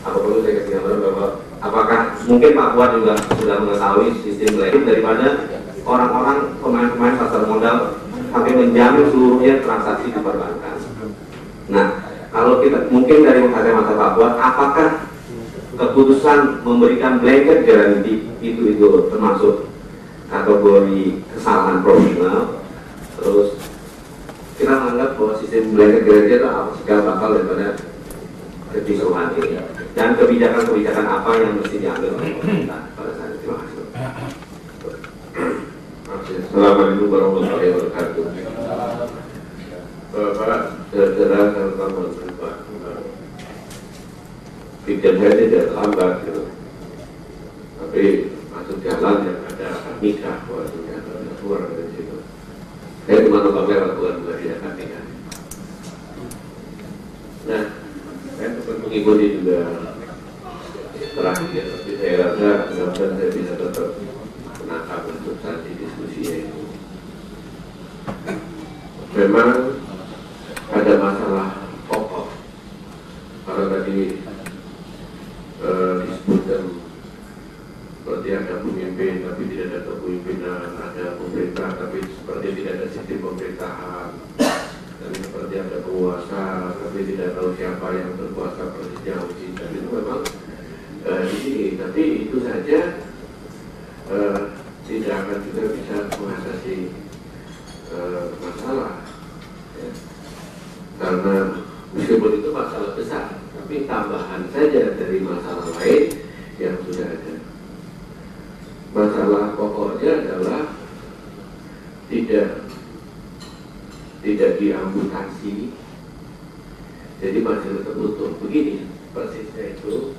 Apa perlu saya kasih gambaran bahwa apakah mungkin Pak Fuad juga sudah mengetahui sistem blending daripada orang-orang pemain-pemain pasar modal sampai menjamin seluruhnya transaksi di perbankan. Nah, kalau kita mungkin dari kacamata Pak Fuad, apakah keputusan memberikan blanket garansi itu termasuk kategori kesalahan profesional? Terus kita menganggap bahwa sistem blanket garansi itu segala bakal daripada kekisruhan ini, dan kebijakan-kebijakan apa yang mesti diambil oleh pemerintah pada saat itu. Terima kasih. Assalamualaikum warahmatullahi wabarakatuh. Bapak, saudara dan teman-teman, Pak, pikir saya tidak lambat, gitu. Tapi masuk jalan yang ada nikah, waktu ada keluar dari situ. Saya cuma nonton lewat Tuhan tidak akan nikah. Nah, saya sempat mengikuti juga terakhir, tapi saya rasa mudah-mudahan saya bisa tetap menangkap untuk substansi diskusinya itu. Memang ada masalah pokok. Kalau tadi disebutkan seperti ada pemimpin tapi tidak ada kepemimpinan, ada pemerintah tapi seperti tidak ada sistem pemerintahan, dan seperti ada penguasa tapi tidak tahu siapa yang berkuasa persisnya. Dan itu memang di sini, tapi itu saja tidak akan juga bisa mengatasi masalah, ya. Karena meskipun itu masalah besar, tapi tambahan saja dari masalah lain yang sudah ada. Masalah pokoknya adalah tidak diamputasi, jadi masih tetap utuh. Begini persisnya itu,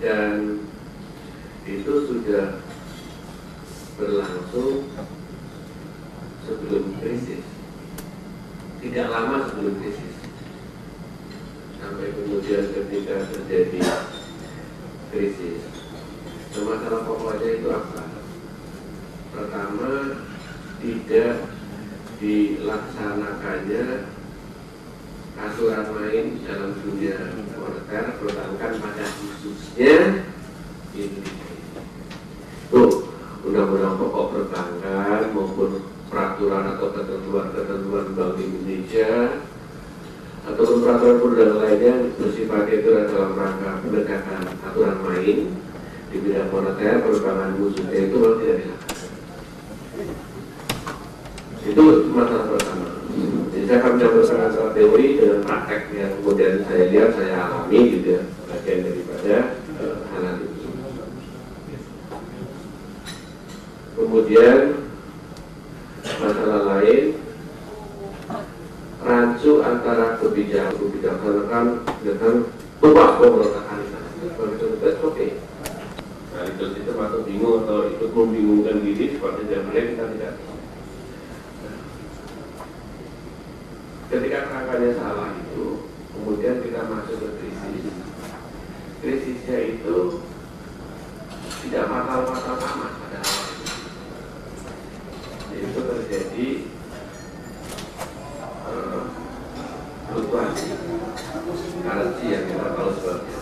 dan itu sudah berlangsung sebelum krisis, tidak lama sebelum krisis, sampai kemudian ketika terjadi krisis. Masalah pokoknya itu apa? Pertama, tidak dilaksanakannya aturan main dalam dunia moneter, perbankan pada khususnya Indonesia. Tuh, undang-undang pokok perbankan maupun peraturan atau ketentuan Bank Indonesia ataupun peraturan lainnya bersifat itu dalam rangka penegakan aturan main di bidang moneter, perbankan khususnya itu memang tidak dilaksanakan. Itu masalah pertama. Jadi saya akan mencampurkan antara teori dengan praktek yang kemudian saya lihat, saya alami gitu ya, bagian daripada hal itu. Kemudian masalah lain, rancu antara kebijakan dengan beban pemberontakan itu oke. Nah itu masuk bingung atau ikut membingungkan diri seperti zaman kita tidak. Ketika kerangkanya salah itu, kemudian kita masuk ke krisis. Krisisnya itu tidak fatal-fatal amat pada awal. Itu terjadi fluktuasi currency yang kita tahu sebabnya.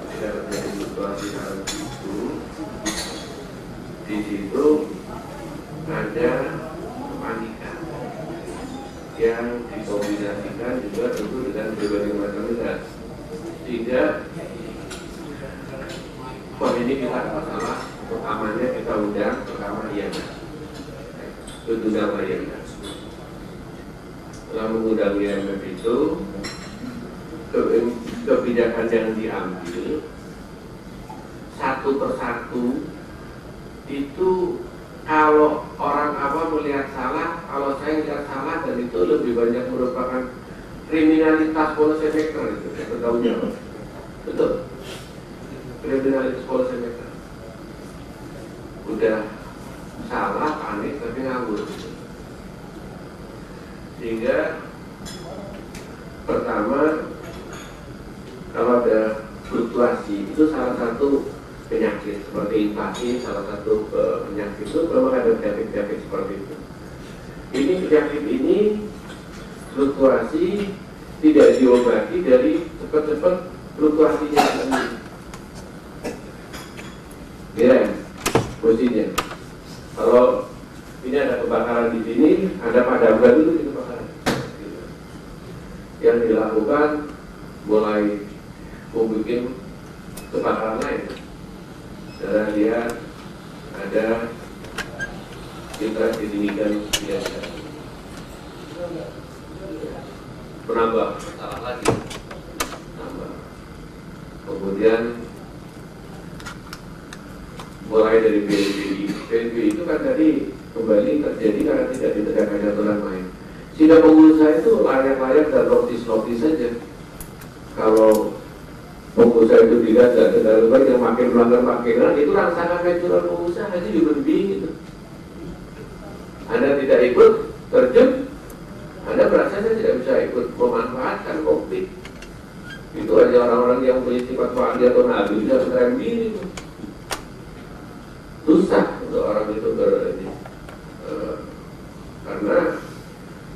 Tidak terjadi fluktuasi currency itu, di situ ada kepanikan yang dikombinasikan juga tentu dengan berbagai macam negara, sehingga ini kita ada masalah. Pertamanya kita undang pertama IMF, itu nama IMF. Setelah mengundang IMF itu, kebijakan yang diambil satu persatu itu, kalau orang apa melihat salah, kalau saya lihat salah, dan itu lebih banyak merupakan kriminalitas policy maker itu, saya bertanggung jawab. Betul, kriminalitas policy maker. Udah salah, panik, tapi ngawur. Sehingga pertama, kalau ada fluktuasi itu salah satu penyakit seperti inflasi, salah satu penyakit itu memang ada penyakit seperti itu. Ini penyakit ini fluktuasi tidak diobati dari cepat-cepat fluktuasinya sendiri. Ya, posisinya. Kalau ini ada kebakaran di sini, ada padamkan dulu di kebakaran. Yang dilakukan mulai membuat kebakaran lain. Karena lihat ada interest ditinggikan biasa, menambah masalah lagi, nambah. Kemudian mulai dari BNPB itu kan tadi kembali terjadi karena tidak ditegakkan aturan main. Sehingga pengusaha itu layak-layak dan notis-notis saja. Kalau pengusaha itu dilihat dan kendaraan yang makin melanggar makin itu rangsangan natural pengusaha itu juga lebih gitu. Anda tidak ikut terjun, Anda merasa saya tidak bisa ikut memanfaatkan konflik. Itu aja orang-orang yang punya sifat wali atau nabi bisa menerima diri. Susah untuk orang itu berani, karena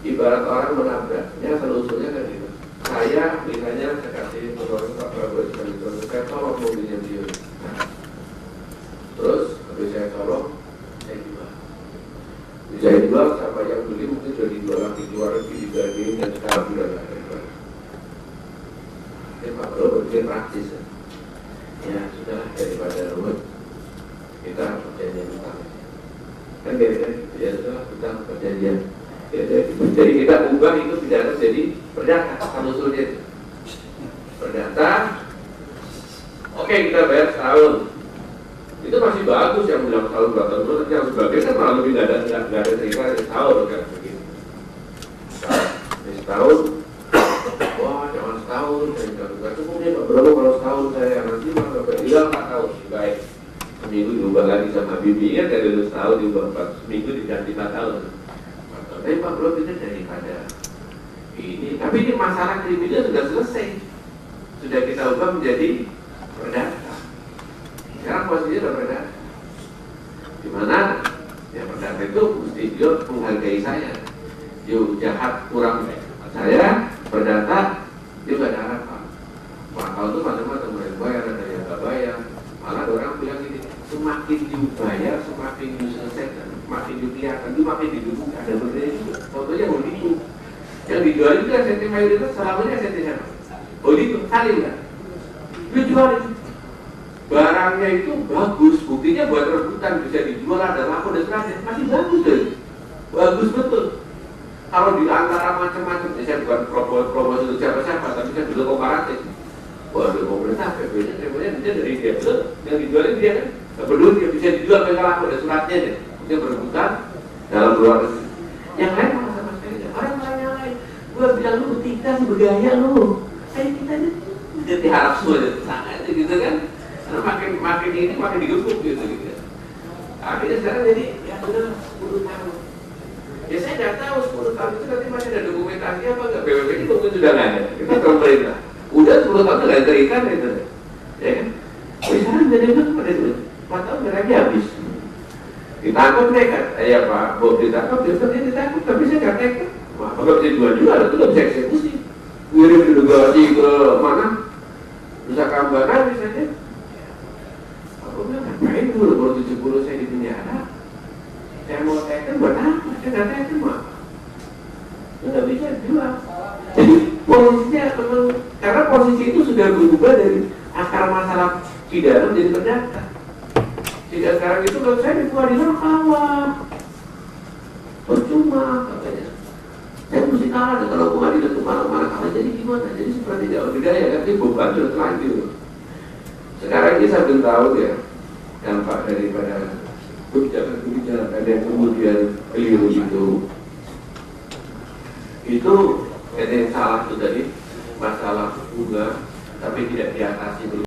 ibarat orang menabraknya selusunya kan gitu. Saya misalnya saya kasih penolong Pak Prabowo sekali, saya tolong mobilnya dia. Terus habis saya tolong, saya jual, siapa yang beli mungkin sudah dijual lagi, keluar lagi, diganding, dan sekarang sudah tidak ada. Ya Pak Prabowo berpikir praktis ya sudah, daripada ruwet kita perjanjian utang kan ya sudah utang perjanjian. Jadi kita ubah itu pidana jadi perdata, kalau sulit perdata. Oke, kita bayar setahun, itu masih bagus. Yang bilang setahun berapa tahun, yang sebagian kan malah lebih nggak ada cerita setahun kan begitu. Setahun, wah jangan setahun, saya nggak cukup nih Pak Prabowo kalau setahun saya nanti Habibie kan dari dulu tahu di umur 4 minggu diganti 4 tahun. Tapi Pak Bro itu daripada ini, tapi ini masalah kriminal sudah selesai, sudah kita ubah menjadi perdata. Sekarang posisinya sudah perdata, dimana ya perdata itu mesti dia menghargai saya. Dia jahat kurang saya, perdata dia gak ada harapan. Bakal itu macam-macam, bayar ada yang gak bayar. Malah orang bilang ini, semakin dibayar semakin diselesaikan, makin dikelihatan itu makin didukung. Ada berbeda juga. Contohnya begitu. Yang dijual itu SNT mayoritas selamanya SNT siapa? Oh itu saling kan? Dia jual itu. Barangnya itu bagus, buktinya buat rebutan bisa dijual, ada laku dan sebagainya, masih bagus deh. Bagus betul. Kalau di antara macam-macam, saya bukan promosi untuk siapa-siapa, tapi saya dulu komparatif. Waduh, pemerintah PBN terima dari dia betul, yang dijualin dia kan, nggak peduli dia bisa dijual mereka laku ada suratnya deh, dia berebutan dalam luar negeri. Yang lain malah sama sekali, orang-orang yang lain, gua bilang lu ketika sih bergaya lu, kayak kita ini jadi harap semua jadi sana itu gitu kan, karena makin ini makin digepuk gitu. Akhirnya sekarang jadi ya sudah 10 tahun. Ya saya nggak tahu 10 tahun itu nanti masih ada dokumentasi apa nggak? BPP itu mungkin sudah nggak ada. Kita pemerintah udah 10 tahun nggak ada ikan itu, ya kan? Sekarang jadi itu pada itu 4 tahun lagi habis. Ditangkap mereka, ya Pak, Bob ditangkap, dia ditangkap, tapi saya nggak tangkap. Wah, nggak bisa jual-jual, itu nggak bisa eksekusi. Ngirim delegasi ke mana? Nusa Kambangan misalnya. Aku bilang ngapain dulu baru 70 saya di penjara? Saya mau teken buat apa? Saya nggak teken mah. Nggak bisa jual. Jadi posisinya memang karena posisi itu sudah berubah dari akar masalah pidana menjadi perdata. Tidak sekarang itu kalau saya di pengadilan kalah, percuma katanya. Saya mesti kalah kalau pengadilan itu malah kalah. Jadi gimana? Jadi seperti jauh budaya kan? Ini beban sudah terlanjur. Sekarang ini saya belum tahu ya dampak daripada kebijakan ada yang kemudian keliru itu ada yang salah itu tadi masalah bunga tapi tidak diatasi.